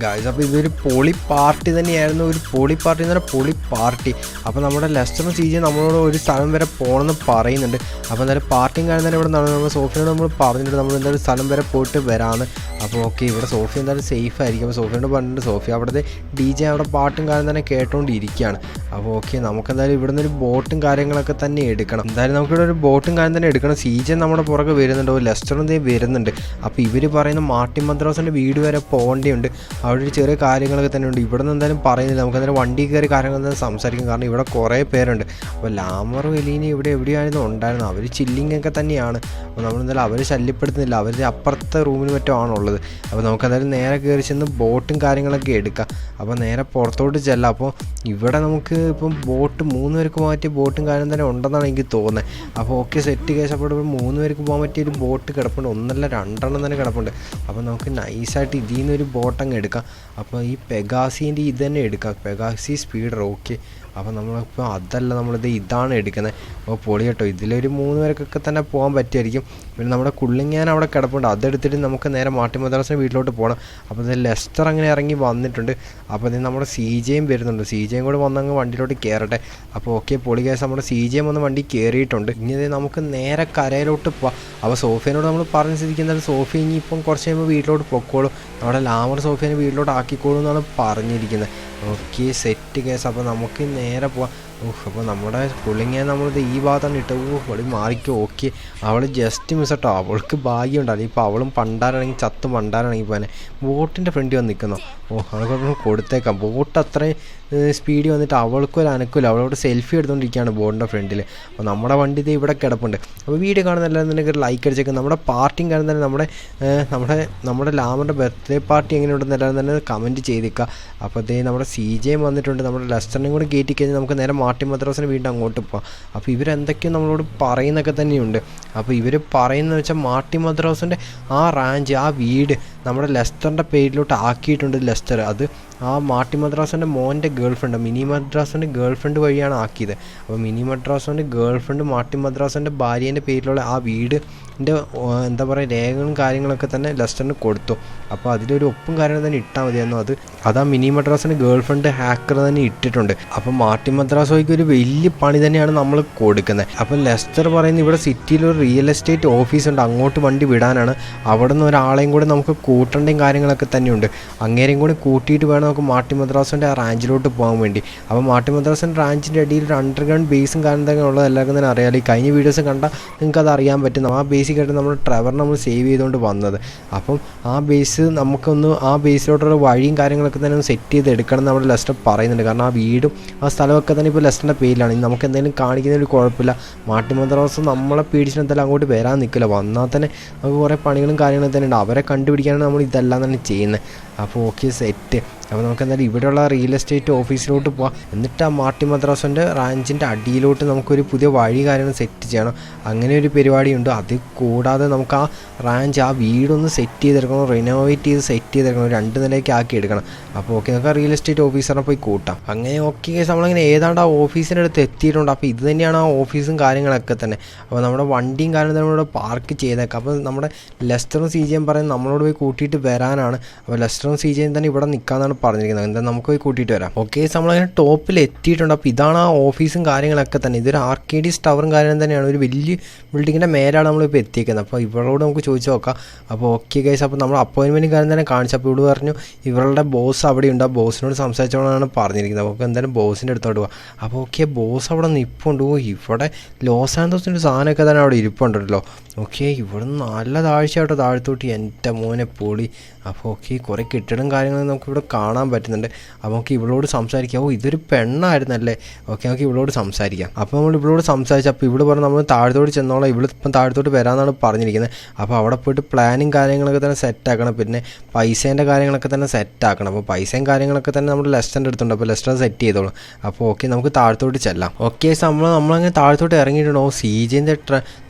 ഗൈസ്, അപ്പോൾ ഇതൊരു പൊളി പാർട്ടി തന്നെയായിരുന്നു. ഒരു പൊളി പാർട്ടി എന്ന് പറഞ്ഞാൽ പൊളി പാർട്ടി. അപ്പോൾ നമ്മുടെ ലെസ്റ്ററും സി ജെ നമ്മളോട് ഒരു സ്ഥലം വരെ പോകണമെന്ന് പറയുന്നുണ്ട്. അപ്പോൾ എന്തായാലും പാർട്ടിയും കാര്യം തന്നെ ഇവിടെ നടന്നു. നമ്മൾ സോഫിയോട് നമ്മൾ പറഞ്ഞിട്ടുണ്ട് നമ്മൾ എന്തായാലും സ്ഥലം വരെ പോയിട്ട് വരാമെന്ന്. അപ്പോൾ ഓക്കെ, ഇവിടെ സോഫി എന്തായാലും സേഫ് ആയിരിക്കും. അപ്പോൾ സോഫിയോട് പറഞ്ഞിട്ടുണ്ട്. സോഫി അവിടുത്തെ DJ അവിടെ പാട്ടും കാര്യം തന്നെ കേട്ടുകൊണ്ടിരിക്കുകയാണ്. അപ്പോൾ ഓക്കെ, നമുക്കെന്തായാലും ഇവിടെ നിന്നൊരു ബോട്ടും കാര്യങ്ങളൊക്കെ തന്നെ എടുക്കണം. എന്തായാലും നമുക്കിവിടെ ഒരു ബോട്ടും കാര്യം തന്നെ എടുക്കണം. സി ജെ നമ്മുടെ പുറകെ വരുന്നുണ്ട്, ലെസ്റ്ററും വരുന്നുണ്ട്. അപ്പോൾ ഇവർ പറയുന്ന മാർട്ടിൻ മദ്രാസിൻ്റെ വീട് വരെ പോകേണ്ടതുണ്ട്. അവിടെ ഒരു ചെറിയ കാര്യങ്ങളൊക്കെ തന്നെ ഉണ്ട്. ഇവിടെ നിന്ന് എന്തായാലും പറയുന്നില്ല, നമുക്ക് എന്തായാലും വണ്ടി കയറി കാര്യങ്ങൾ തന്നെ സംസാരിക്കും. കാരണം ഇവിടെ കുറേ പേരുണ്ട്. അപ്പോൾ ലാമറും എലീനും ഇവിടെ എവിടെയായിരുന്നു ഉണ്ടായിരുന്നു. അവർ ചില്ലിങ് ഒക്കെ തന്നെയാണ്. അപ്പോൾ നമ്മളെന്തായാലും അവർ ശല്യപ്പെടുത്തുന്നില്ല, അവർ അപ്പുറത്തെ റൂമിന് മറ്റോ ആണുള്ളത്. അപ്പോൾ നമുക്കെന്തായാലും നേരെ കയറി ചെന്ന് ബോട്ടും കാര്യങ്ങളൊക്കെ എടുക്കാം. അപ്പോൾ നേരെ പുറത്തോട്ട് ചെല്ലാം. അപ്പോൾ ഇവിടെ നമുക്ക് ഇപ്പം ബോട്ട് 3 പേർക്ക് പോകാൻ പറ്റിയ ബോട്ടും കാര്യം തന്നെ ഉണ്ടെന്നാണ് എനിക്ക് തോന്നുന്നത്. അപ്പോൾ ഓക്കെ സെറ്റ് കേസ്. അപ്പോൾ ഇവിടെ 3 പേർക്ക് പോകാൻ പറ്റിയൊരു ബോട്ട് കിടപ്പുണ്ട്, 1 അല്ല 2 തന്നെ കിടപ്പുണ്ട്. അപ്പോൾ നമുക്ക് നൈസായിട്ട് ഇതിൽ നിന്നൊരു ബോട്ട് അങ്ങ് എടുക്കാം. അപ്പോൾ ഈ പെഗാസിൻ്റെ ഇത് തന്നെ എടുക്കാം, പെഗാസി സ്പീഡർ. ഓക്കെ, അപ്പോൾ നമ്മളിപ്പോൾ അതല്ല, ഇതാണ് എടുക്കുന്നത്. അപ്പോൾ പൊളി കേട്ടോ. ഇതിലൊരു 3 പേർക്കൊക്കെ തന്നെ പോകാൻ പറ്റുമായിരിക്കും. പിന്നെ നമ്മുടെ കുള്ളിങ്ങാൻ അവിടെ കിടപ്പുണ്ട്, അതെടുത്തിട്ട് നമുക്ക് നേരെ മാർട്ടിൻ മദ്രാസിൻ്റെ വീട്ടിലോട്ട് പോകണം. അപ്പോൾ ഇത് ലെസ്റ്റർ അങ്ങനെ ഇറങ്ങി വന്നിട്ടുണ്ട്. അപ്പോൾ ഇത് നമ്മുടെ CJയും വരുന്നുണ്ട്. CJയും കൂടെ വന്നങ്ങ് വണ്ടിയിലോട്ട് കയറട്ടെ. അപ്പോൾ ഓക്കെ പൊളി കേസ്, നമ്മുടെ CJയും വന്ന് വണ്ടി കയറിയിട്ടുണ്ട്. ഇനി ഇത് നമുക്ക് നേരെ കരയിലോട്ട് പോവാം. അപ്പോൾ സോഫിയനോട് നമ്മൾ പറഞ്ഞ് സ്ഥിതിക്കുന്നത് സോഫി ഇനിയിപ്പം കുറച്ച് കഴിയുമ്പോൾ വീട്ടിലോട്ട് പൊക്കോളും, നമ്മുടെ ലാമർ സോഫിയനെ വീട്ടിലോട്ട് ആക്കിക്കോളും എന്നാണ് പറഞ്ഞിരിക്കുന്നത്. Okay set case. അപ്പോൾ നമുക്ക് നേരെ പോവാം. അപ്പോൾ നമ്മുടെ പുള്ളിങ്ങനെ നമ്മളിത് ഈ ഭാഗത്താണ് ഇട്ട് പൊളി മാറിക്കോ. ഓക്കെ അവൾ ജസ്റ്റ് മിസ് കേട്ടോ, അവൾക്ക് ഭാഗ്യം ഉണ്ടാവില്ല. ഇപ്പോൾ അവളും പണ്ടാരാണെങ്കിൽ ചത്ത് പണ്ടാരാണെങ്കിൽ ഇപ്പോൾ തന്നെ ബോട്ടിൻ്റെ ഫ്രണ്ടിൽ വന്ന് നിൽക്കുന്നു. അവൾക്കൊന്നും കൊടുത്തേക്കാം. ബോട്ട് അത്രയും സ്പീഡിൽ വന്നിട്ട് അവൾക്കൊരു അനക്കില്ല, അവളോട് സെൽഫി എടുത്തുകൊണ്ടിരിക്കുകയാണ് ബോട്ടിൻ്റെ ഫ്രണ്ടിൽ. അപ്പോൾ നമ്മുടെ വണ്ടി ഇത് ഇവിടെ കിടപ്പുണ്ട്. അപ്പോൾ വീഡിയോ കാണുന്ന എല്ലാവരും ലൈക്ക് അടിച്ചേക്കാം. നമ്മുടെ പാർട്ടിയും കാണുന്ന തന്നെ നമ്മുടെ ലാമറിൻ്റെ ബർത്ത്ഡേ പാർട്ടി എങ്ങനെയുണ്ടെന്ന് എല്ലാവരും തന്നെ കമൻറ്റ് ചെയ്തേക്കുക. അപ്പോൾ അതേ നമ്മുടെ CJയും വന്നിട്ടുണ്ട്. നമ്മുടെ ലെസ്റ്ററിനെയും കൂടി കയറ്റി കഴിഞ്ഞാൽ നമുക്ക് നേരെ മാർട്ടിൻ മദ്രാസിന് വീണ്ടും അങ്ങോട്ട് പോകാം. അപ്പോൾ ഇവരെന്തൊക്കെയോ നമ്മളോട് പറയുന്നൊക്കെ തന്നെയുണ്ട്. അപ്പോൾ ഇവർ പറയുന്നത് വെച്ചാൽ മാർട്ടിൻ മദ്രാസിൻ്റെ ആ റാഞ്ച്, ആ വീട് നമ്മുടെ ലെസ്റ്ററിൻ്റെ പേരിലോട്ട് ആക്കിയിട്ടുണ്ട് ലെസ്റ്റർ. അത് ആ മാർട്ടിൻ മദ്രാസിൻ്റെ മോൻ്റെ ഗേൾഫ്രണ്ട്, മിനി മദ്രാസിൻ്റെ ഗേൾഫ്രണ്ട് വഴിയാണ് ആക്കിയത്. അപ്പോൾ മിനി മദ്രാസിൻ്റെ ഗേൾഫ്രണ്ട് മാർട്ടിൻ മദ്രാസിൻ്റെ ഭാര്യേൻ്റെ പേരിലുള്ള ആ വീടിൻ്റെ എന്താ പറയുക രേഖകളും കാര്യങ്ങളൊക്കെ തന്നെ ലെസ്റ്ററിന് കൊടുത്തു. അപ്പോൾ അതിലൊരു ഒപ്പും കാര്യങ്ങളും തന്നെ ഇട്ടാൽ മതിയായിരുന്നു. അതാ മിനി മദ്രാസിൻ്റെ ഗേൾഫ്രണ്ട് ഹാക്കർ തന്നെ ഇട്ടിട്ടുണ്ട്. അപ്പോൾ മാർട്ടിൻ മദ്രാസോയ്ക്ക് ഒരു വലിയ പണി തന്നെയാണ് നമ്മൾ കൊടുക്കുന്നത്. അപ്പോൾ ലെസ്റ്റർ പറയുന്നത് ഇവിടെ സിറ്റിയിൽ ഒരു റിയൽ എസ്റ്റേറ്റ് ഓഫീസ് ഉണ്ട്, അങ്ങോട്ട് വണ്ടി വിടാനാണ്. അവിടെ നിന്ന് ഒരാളെയും കൂടെ നമുക്ക് കൂട്ടേണ്ടയും കാര്യങ്ങളൊക്കെ തന്നെയുണ്ട്. അങ്ങേരെയും കൂടി കൂട്ടിയിട്ട് വേണം നമുക്ക് മാർട്ടിൻ മദ്രാസിൻ്റെ ആ റാഞ്ചിലോട്ട് പോകാൻ വേണ്ടി. അപ്പോൾ മാർട്ടിൻ മദ്രാസിൻ്റെ റാഞ്ചിൻ്റെ അടിയിൽ ഒരു അണ്ടർഗ്രൗണ്ട് ബേസും കാര്യങ്ങളൊക്കെ ഉള്ളത് എല്ലാവർക്കും തന്നെ അറിയാം. ഈ കഴിഞ്ഞ വീഡിയോസ് കണ്ടാൽ നിങ്ങൾക്ക് അത് അറിയാൻ പറ്റും. ആ ബേസിക്കായിട്ട് നമ്മൾ ട്രെവറിനെ നമ്മൾ സേവ് ചെയ്തുകൊണ്ട് വന്നത്. അപ്പം ആ ബേസ് ആ ബേസിലോട്ടുള്ള വഴിയും കാര്യങ്ങളൊക്കെ തന്നെ ഒന്ന് സെറ്റ് ചെയ്ത് എടുക്കണം നമ്മുടെ ലെസ്റ്റർ പറയുന്നുണ്ട്. കാരണം ആ വീടും ആ സ്ഥലമൊക്കെ തന്നെ ഇപ്പോൾ ലെസ്റ്ററിൻ്റെ പേരിലാണ്. ഇനി നമുക്ക് എന്തെങ്കിലും കാണിക്കുന്നതിൽ കുഴപ്പമില്ല. മാർട്ടിൻ മദ്രാസ് നമ്മളെ പേടിച്ചിട്ട് എന്തായാലും അങ്ങോട്ട് വരാൻ നിൽക്കില്ല. വന്നാൽ തന്നെ നമുക്ക് കുറേ പണികളും കാര്യങ്ങളും തന്നെ ഉണ്ട്. അവരെ കണ്ടുപിടിക്കാനാണ് നമ്മൾ ഇതെല്ലാം തന്നെ ചെയ്യുന്നത്. അപ്പോൾ ഓക്കെ സെറ്റ്. അപ്പോൾ നമുക്ക് എന്തായാലും ഇവിടെയുള്ള റിയൽ എസ്റ്റേറ്റ് ഓഫീസിലോട്ട് പോവാം. എന്നിട്ട് ആ മാർട്ടിൻ മദ്രാസിൻ്റെ റാഞ്ചിൻ്റെ അടിയിലോട്ട് നമുക്കൊരു പുതിയ വഴി കാര്യങ്ങൾ സെറ്റ് ചെയ്യണം. അങ്ങനെ ഒരു പരിപാടിയുണ്ട്. അത് കൂടാതെ നമുക്ക് ആ റാഞ്ച്, ആ വീടൊന്ന് സെറ്റ് ചെയ്തെടുക്കണം, റിനോവേറ്റ് ചെയ്ത് സെറ്റ് ചെയ്തെടുക്കണം, 2 നിലയ്ക്ക് ആക്കി എടുക്കണം. അപ്പോൾ ഓക്കെ നമുക്ക് റിയൽ എസ്റ്റേറ്റ് ഓഫീസറെ പോയി കൂട്ടാം. അങ്ങനെ ഓക്കെ നമ്മളങ്ങനെ ഏതാണ്ട് ആ ഓഫീസിൻ്റെ അടുത്ത് എത്തിയിട്ടുണ്ട്. അപ്പോൾ ഇത് തന്നെയാണ് ആ ഓഫീസും കാര്യങ്ങളൊക്കെ തന്നെ. അപ്പോൾ നമ്മുടെ വണ്ടിയും കാര്യങ്ങളും നമ്മളിവിടെ പാർക്ക് ചെയ്തേക്കാം. അപ്പോൾ നമ്മുടെ ലെസ്റ്ററും CJയും പറയുന്നത് നമ്മളോട് പോയി കൂട്ടിയിട്ട് വരാനാണ്. അപ്പോൾ ലെസ്റ്ററും CJയും തന്നെ ഇവിടെ നിൽക്കാമെന്നാണ് പറഞ്ഞിരിക്കുന്നത്. എന്താ നമുക്ക് പോയി കൂട്ടിയിട്ട് വരാം. ഓക്കെ നമ്മളങ്ങനെ ടോപ്പിൽ എത്തിയിട്ടുണ്ട്. അപ്പോൾ ഇതാണ് ആ ഓഫീസും കാര്യങ്ങളൊക്കെ തന്നെ. ഇതൊരു ആർക്കേഡീസ് ടവറും കാര്യങ്ങളും തന്നെയാണ്. ഒരു വലിയ ബിൽഡിങ്ങിൻ്റെ മേലാണ് നമ്മളിപ്പോൾ എത്തിയിരിക്കുന്നത്. അപ്പോൾ ഇവളോട് നമുക്ക് ചോദിച്ചു നോക്കാം. അപ്പോൾ ഓക്കെ ഗൈസ്, അപ്പോൾ നമ്മൾ അപ്പോയിൻമെൻറ്റും കാര്യം തന്നെ കാണിച്ചു. അപ്പോൾ ഇവിടെ പറഞ്ഞു ഇവരുടെ ബോസ് അവിടെയുണ്ട്, ആ ബോസിനോട് സംസാരിച്ചോളാണ് പറഞ്ഞിരിക്കുന്നത്. അപ്പോൾ എന്തായാലും ബോസിൻ്റെ അടുത്തോട്ട് പോകാം. അപ്പോൾ ഓക്കെ ബോസ് അവിടെ നിൽപ്പുണ്ട്. ഇവിടെ ലോസ് ആൻഡോസിൻ്റെ ഒരു സാധനമൊക്കെ തന്നെ അവിടെ ഇരിപ്പുണ്ടല്ലോ. ഓക്കെ ഇവിടെ നല്ല താഴ്ചയായിട്ടോ താഴത്തോട്ട്. എൻ്റെ മോനെ പൊളി. അപ്പോൾ ഓക്കെ കുറേ കെട്ടിടം കാര്യങ്ങളും നമുക്കിവിടെ കാണാൻ പറ്റുന്നുണ്ട്. അപ്പോൾ നമുക്ക് ഇവളോട് സംസാരിക്കാം. ഇതൊരു പെണ്ണായിരുന്നല്ലേ. ഓക്കെ നമുക്ക് ഇവളോട് സംസാരിക്കാം. അപ്പോൾ നമ്മൾ ഇവളോട് സംസാരിച്ചു. അപ്പോൾ ഇവിടെ പറഞ്ഞ് നമ്മൾ താഴത്തോട്ട് ചെന്നോളാം, ഇവളിപ്പം താഴത്തോട്ട് വരാമെന്നാണ് പറഞ്ഞിരിക്കുന്നത്. അപ്പോൾ അവിടെ പോയിട്ട് പ്ലാനും കാര്യങ്ങളൊക്കെ തന്നെ സെറ്റാക്കണം. പിന്നെ പൈസേൻ്റെ കാര്യങ്ങളൊക്കെ തന്നെ സെറ്റാക്കണം. അപ്പോൾ പൈസയും കാര്യങ്ങളൊക്കെ തന്നെ നമ്മുടെ ലെസ്റ്ററിൻ്റെ അടുത്തുണ്ട്. അപ്പോൾ ലെസ്റ്റർ സെറ്റ് ചെയ്തോളും. അപ്പോൾ ഓക്കെ നമുക്ക് താഴത്തോട്ട് ചെല്ലാം. ഓക്കെ നമ്മളങ്ങനെ താഴത്തോട്ട് ഇറങ്ങിയിട്ടുണ്ടോ. CJൻ്റെ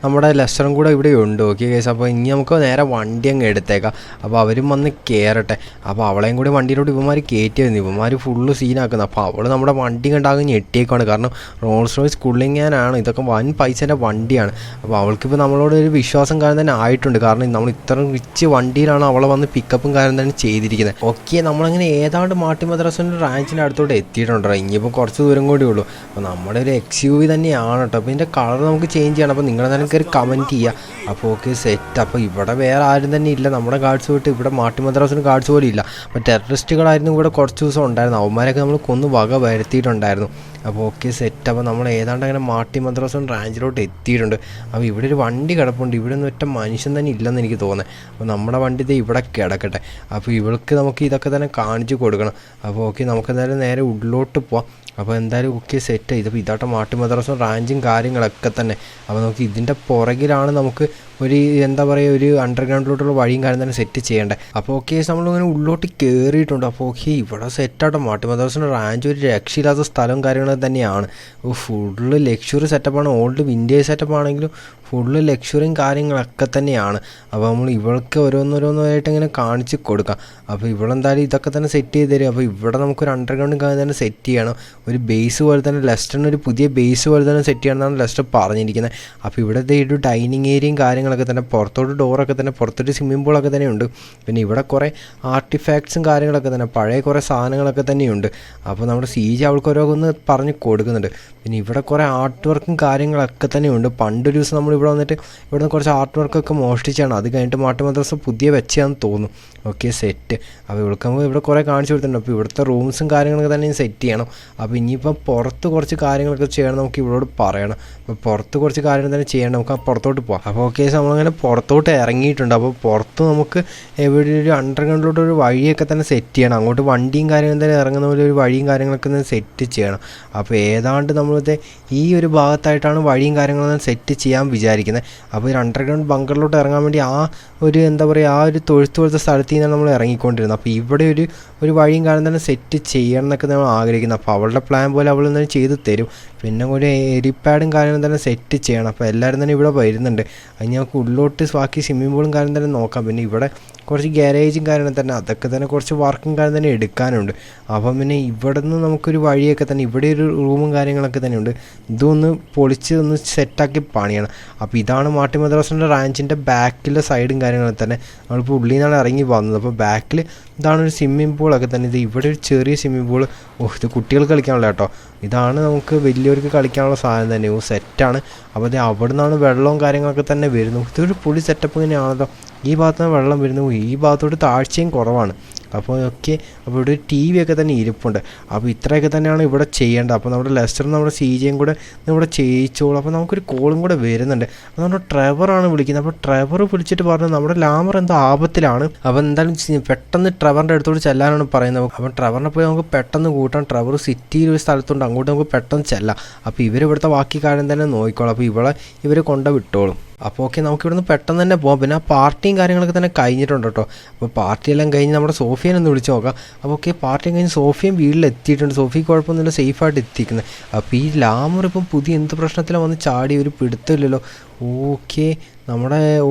നമ്മുടെ ലെസ്റ്ററും കൂടെ ഇവിടെ ഉണ്ട്. ഓക്കെ കേസ് അപ്പോൾ ഇനി നമുക്ക് നേരെ വണ്ടി അങ്ങ് എടുത്തേക്കാം. അപ്പോൾ അവരും വന്ന് കയറട്ടെ. അപ്പോൾ അവളെയും കൂടി വണ്ടിയിലോട്ട് ഇവന്മാർ കയറ്റിയായിരുന്നു. ഇവന്മാർ ഫുള്ള് സീനാക്കുന്നത്. അപ്പോൾ അവൾ നമ്മുടെ വണ്ടി കണ്ടാകും ഞെട്ടിയേക്കാണ്. കാരണം റോൾസ് റോയ്സ് കുള്ളിങ്ങാനാണ്, ഇതൊക്കെ വൻ പൈസേൻ്റെ വണ്ടിയാണ്. അപ്പോൾ അവൾക്കിപ്പോൾ നമ്മളോട് ഒരു വിശ്വാസം കാര്യം തന്നെ ആയിട്ടുണ്ട്. കാരണം നമ്മൾ ഇത്രയും റിച്ച് വണ്ടിയിലാണ് അവളെ വന്ന് പിക്കപ്പും കാര്യം തന്നെ ചെയ്തിരിക്കുന്നത്. ഓക്കെ നമ്മളങ്ങനെ ഏതാണ്ട് മാർട്ടിൻ മദ്രാസിൻ്റെ റാഞ്ചിൻ്റെ അടുത്തോട്ട് എത്തിയിട്ടുണ്ടോ. ഇനിയിപ്പോൾ കുറച്ച് ദൂരം കൂടി ഉള്ളൂ. അപ്പോൾ നമ്മുടെ ഒരു XUV തന്നെയാണ് കേട്ടോ. അപ്പോൾ ഇതിൻ്റെ കളർ നമുക്ക് ചേഞ്ച് ചെയ്യണം. അപ്പോൾ നിങ്ങളെന്തായാലും കയറി കമൻറ്റ് ചെയ്യുക. അപ്പോൾ ഓക്കെ സെറ്റ്. അപ്പോൾ ഇവിടെ വേറെ ആരും തന്നെ ഇല്ല. നമ്മുടെ ഗാർഡ്സ് വിട്ട് ഇവിടെ മാർട്ടിൻ മദ്രാസിന് ഗാർഡ്സ് പോലും ഇല്ല. അപ്പോൾ ടെററിസ്റ്റുകളായിരുന്നു ഇവിടെ കുറച്ച് ദിവസം ഉണ്ടായിരുന്നു. അവന്മാരൊക്കെ നമ്മൾ കൊന്ന് വക വരുത്തിയിട്ടുണ്ടായിരുന്നു. അപ്പോൾ ഓക്കെ സെറ്റ്. അപ്പോൾ നമ്മൾ ഏതാണ്ട് അങ്ങനെ മാർട്ടിൻ മദ്രാസിൻ്റെ റാഞ്ചിലോട്ട് എത്തിയിട്ടുണ്ട്. അപ്പോൾ ഇവിടെ ഒരു വണ്ടി കിടപ്പുണ്ട്. ഇവിടെ ഒന്നും ഒറ്റ മനുഷ്യൻ തന്നെ ഇല്ലെന്ന് എനിക്ക് തോന്നുന്നത്. അപ്പോൾ നമ്മുടെ വണ്ടി ഇത് ഇവിടെ കിടക്കട്ടെ. അപ്പോൾ ഇവൾക്ക് നമുക്ക് ഇതൊക്കെ തന്നെ കാണിച്ചു കൊടുക്കണം. അപ്പോൾ ഓക്കെ നമുക്ക് എന്തായാലും നേരെ ഉള്ളിലോട്ട് പോവാം. അപ്പോൾ എന്തായാലും ഓക്കെ സെറ്റ്. ഇതിപ്പോൾ ഇതായിട്ട് മാർട്ടിൻ മദ്രാസും റാഞ്ചും കാര്യങ്ങളൊക്കെ തന്നെ. അപ്പോൾ നമുക്ക് ഇതിൻ്റെ പുറകിലാണ് നമുക്ക് ഒരു എന്താ പറയുക ഒരു അണ്ടർഗ്രൗണ്ടിലോട്ടുള്ള വഴിയും കാര്യം തന്നെ സെറ്റ് ചെയ്യേണ്ടത്. അപ്പോൾ ഓക്കെ നമ്മളിങ്ങനെ ഉള്ളിലോട്ട് കയറിയിട്ടുണ്ട്. അപ്പോൾ ഓക്കെ ഇവിടെ സെറ്റാട്ടോ. മാർട്ടിൻ മദ്രാസിൻ്റെ റാഞ്ച് ഒരു രക്ഷയില്ലാത്ത സ്ഥലവും കാര്യങ്ങളും തന്നെയാണ്. ഫുള്ള് ലക്ഷറി സെറ്റപ്പാണ്. ഓൾഡ് വിൻറ്റേജ് സെറ്റപ്പ് ആണെങ്കിലും ഫുള്ള് ലക്ഷറിയും കാര്യങ്ങളൊക്കെ തന്നെയാണ്. അപ്പോൾ നമ്മൾ ഇവൾക്ക് ഓരോന്നോരോന്നായിട്ട് ഇങ്ങനെ കാണിച്ച് കൊടുക്കാം. അപ്പോൾ ഇവളെന്തായാലും ഇതൊക്കെ തന്നെ സെറ്റ് ചെയ്ത് തരും. അപ്പോൾ ഇവിടെ നമുക്കൊരു അണ്ടർഗ്രൗണ്ട് തന്നെ സെറ്റ് ചെയ്യണം, ഒരു ബേസ് പോലെ തന്നെ ലെസ്റ്ററിന് ഒരു പുതിയ ബേസ് പോലെ തന്നെ സെറ്റ് ചെയ്യണമെന്നാണ് ലെസ്റ്റർ പറഞ്ഞിരിക്കുന്നത്. അപ്പോൾ ഇവിടുത്തെ ഒരു ഡൈനിങ് ഏരിയയും കാര്യങ്ങളൊക്കെ തന്നെ, പുറത്തോട്ട് ഡോറൊക്കെ തന്നെ, പുറത്തോട്ട് സ്വിമ്മിംഗ് പൂളൊക്കെ തന്നെ ഉണ്ട്. പിന്നെ ഇവിടെ കുറേ ആർട്ടിഫാക്ട്സും കാര്യങ്ങളൊക്കെ തന്നെ, പഴയ കുറേ സാധനങ്ങളൊക്കെ തന്നെയുണ്ട്. അപ്പോൾ നമ്മുടെ CJ അവൾക്ക് ഓരോന്ന് പറഞ്ഞ് കൊടുക്കുന്നുണ്ട്. പിന്നെ ഇവിടെ കുറേ ആർട്ട് വർക്കും കാര്യങ്ങളൊക്കെ തന്നെയുണ്ട്. പണ്ടൊരു ദിവസം നമ്മൾ ഇവിടെ വന്നിട്ട് ഇവിടുന്ന് കുറച്ച് ആർട്ട് വർക്കൊക്കെ മോഷ്ടിച്ചാണ്, അത് കഴിഞ്ഞിട്ട് മാട്ട് മദ്രസ പുതിയ വെച്ചാന്ന് തോന്നുന്നു. Okay set. അപ്പോൾ ഇവൾക്ക് നമുക്ക് ഇവിടെ കുറേ കാണിച്ചു കൊടുത്തിട്ടുണ്ട്. അപ്പോൾ ഇവിടുത്തെ റൂംസും കാര്യങ്ങളൊക്കെ തന്നെ സെറ്റ് ചെയ്യണം. അപ്പോൾ ഇനിയിപ്പം പുറത്ത് കുറച്ച് കാര്യങ്ങളൊക്കെ ചെയ്യണം, നമുക്ക് ഇവളോട് പറയണം. അപ്പോൾ പുറത്ത് കുറച്ച് കാര്യങ്ങൾ തന്നെ ചെയ്യണം, നമുക്ക് പുറത്തോട്ട് പോകാം. അപ്പോൾ ഓക്കെ നമ്മളങ്ങനെ പുറത്തോട്ട് ഇറങ്ങിയിട്ടുണ്ട്. അപ്പോൾ പുറത്ത് നമുക്ക് എവിടെ ഒരു അണ്ടർഗ്രൗണ്ടിലോട്ട് ഒരു വഴിയൊക്കെ തന്നെ സെറ്റ് ചെയ്യണം, അങ്ങോട്ട് വണ്ടിയും കാര്യങ്ങളും തന്നെ ഇറങ്ങുന്ന പോലെ ഒരു വഴിയും കാര്യങ്ങളൊക്കെ തന്നെ സെറ്റ് ചെയ്യണം. അപ്പോൾ ഏതാണ്ട് നമ്മളിത് ഈ ഒരു ഭാഗത്തായിട്ടാണ് വഴിയും കാര്യങ്ങളൊന്നും സെറ്റ് ചെയ്യാൻ വിചാരിക്കുന്നത്. അപ്പോൾ ഒരു അണ്ടർഗ്രൗണ്ട് ബങ്കറിലോട്ട് ഇറങ്ങാൻ വേണ്ടി ആ ഒരു എന്താ പറയുക, ആ ഒരു തൊഴുത്ത് പോലത്തെ സ്ഥലത്ത് നിന്നാണ് നമ്മൾ ഇറങ്ങിക്കൊണ്ടിരുന്നത്. അപ്പോൾ ഇവിടെ ഒരു വഴിയും കാര്യം തന്നെ സെറ്റ് ചെയ്യണം എന്നൊക്കെ നമ്മൾ ആഗ്രഹിക്കുന്നത്. അപ്പോൾ അവളുടെ പ്ലാൻ പോലെ അവൾ തന്നെ ചെയ്ത് തരും. പിന്നെ ഒരു എരിപ്പാഡും കാര്യങ്ങളും തന്നെ സെറ്റ് ചെയ്യണം. അപ്പോൾ എല്ലാവരും തന്നെ ഇവിടെ വരുന്നുണ്ട്. അത് ഞങ്ങൾക്ക് ഉള്ളിലോട്ട് ബാക്കി സ്വിമ്മിംഗ് പൂളും കാര്യം തന്നെ നോക്കാം. പിന്നെ ഇവിടെ കുറച്ച് ഗ്യാരേജും കാര്യങ്ങളും തന്നെ, അതൊക്കെ തന്നെ കുറച്ച് വർക്കും കാര്യം തന്നെ എടുക്കാനുണ്ട്. അപ്പം പിന്നെ ഇവിടെ നിന്ന് നമുക്കൊരു വഴിയൊക്കെ തന്നെ, ഇവിടെ ഒരു റൂമും കാര്യങ്ങളൊക്കെ തന്നെ ഉണ്ട്. ഇതൊന്ന് പൊളിച്ച് ഒന്ന് സെറ്റാക്കി പണിയണം. അപ്പോൾ ഇതാണ് മാട്ടി മദ്രാസിൻ്റെ റാഞ്ചിൻ്റെ ബാക്കിലെ സൈഡും കാര്യങ്ങളൊക്കെ തന്നെ. നമ്മളിപ്പോൾ ഉള്ളിൽ നിന്നാണ് ഇറങ്ങി വന്നത്. അപ്പോൾ ബാക്കിൽ ഇതാണ് ഒരു സ്വിമ്മിംഗ് പൂളൊക്കെ തന്നെ. ഇത് ഇവിടെ ഒരു ചെറിയ സ്വിമ്മിംഗ് പൂൾ. ഇത് കുട്ടികൾക്ക് കളിക്കാനുള്ള കേട്ടോ. ഇതാണ് നമുക്ക് വലിയവർക്ക് കളിക്കാനുള്ള സാധനം തന്നെ. സെറ്റാണ്. അപ്പോൾ അത് അവിടെ നിന്നാണ് വെള്ളവും കാര്യങ്ങളൊക്കെ തന്നെ വരുന്നു. ഇതൊരു പൊളി സെറ്റപ്പ് തന്നെയാണല്ലോ. ഈ ഭാഗത്താണ് വെള്ളം വരുന്നു, ഈ ഭാഗത്തോട്ട് താഴ്ചയും കുറവാണ്. അപ്പോൾ ഓക്കെ. അപ്പോൾ ഇവിടെ ഒരു TV ഒക്കെ തന്നെ ഇരിപ്പുണ്ട്. അപ്പോൾ ഇത്രയൊക്കെ തന്നെയാണ് ഇവിടെ ചെയ്യേണ്ടത്. അപ്പോൾ നമ്മുടെ ലെസ്റ്ററും നമ്മുടെ CJയും കൂടെ ഇവിടെ ചെയ്യിച്ചോളൂ. അപ്പോൾ നമുക്കൊരു കോളും കൂടെ വരുന്നുണ്ട്. അപ്പോൾ നമ്മുടെ ട്രെവറാണ് വിളിക്കുന്നത്. അപ്പോൾ ട്രെവർ വിളിച്ചിട്ട് പറഞ്ഞു നമ്മുടെ ലാമർ എന്തോ ആപത്തിലാണ്. അപ്പോൾ എന്തായാലും പെട്ടെന്ന് ട്രെവറിൻ്റെ അടുത്തോട്ട് ചെല്ലാനാണ് പറയുന്നത്. അപ്പോൾ ട്രെവറിനെ പോയി നമുക്ക് പെട്ടെന്ന് കൂട്ടാം. ട്രെവർ സിറ്റിയിൽ ഒരു സ്ഥലത്തുണ്ട്, അങ്ങോട്ട് നമുക്ക് പെട്ടെന്ന് ചെല്ലാം. അപ്പോൾ ഇവരിവിടുത്തെ ബാക്കി കാര്യം തന്നെ നോക്കിക്കോളും. അപ്പോൾ ഇവർ കൊണ്ട വിട്ടോളും. അപ്പോൾ ഓക്കെ നമുക്ക് ഇവിടുന്ന് പെട്ടെന്ന് തന്നെ പോകാം. പിന്നെ ആ പാർട്ടിയും കാര്യങ്ങളൊക്കെ തന്നെ കഴിഞ്ഞിട്ടുണ്ട് കേട്ടോ. അപ്പോൾ പാർട്ടിയെല്ലാം കഴിഞ്ഞ് നമ്മുടെ സോഫിയനെ ഒന്ന് വിളിച്ച് നോക്കാം. അപ്പോൾ ഓക്കെ പാർട്ടിയും കഴിഞ്ഞ് സോഫിയും വീട്ടിലെത്തിയിട്ടുണ്ട്. സോഫിക്ക് കുഴപ്പമൊന്നുമില്ല, സേഫായിട്ട് എത്തിക്കുന്നത്. അപ്പോൾ ഈ ലാമർ ഇപ്പം പുതിയ എന്ത് പ്രശ്നത്തിലാണ് വന്ന് ചാടി, ഒരു പിടുത്തമില്ലല്ലോ. ഓക്കെ നമ്മുടെ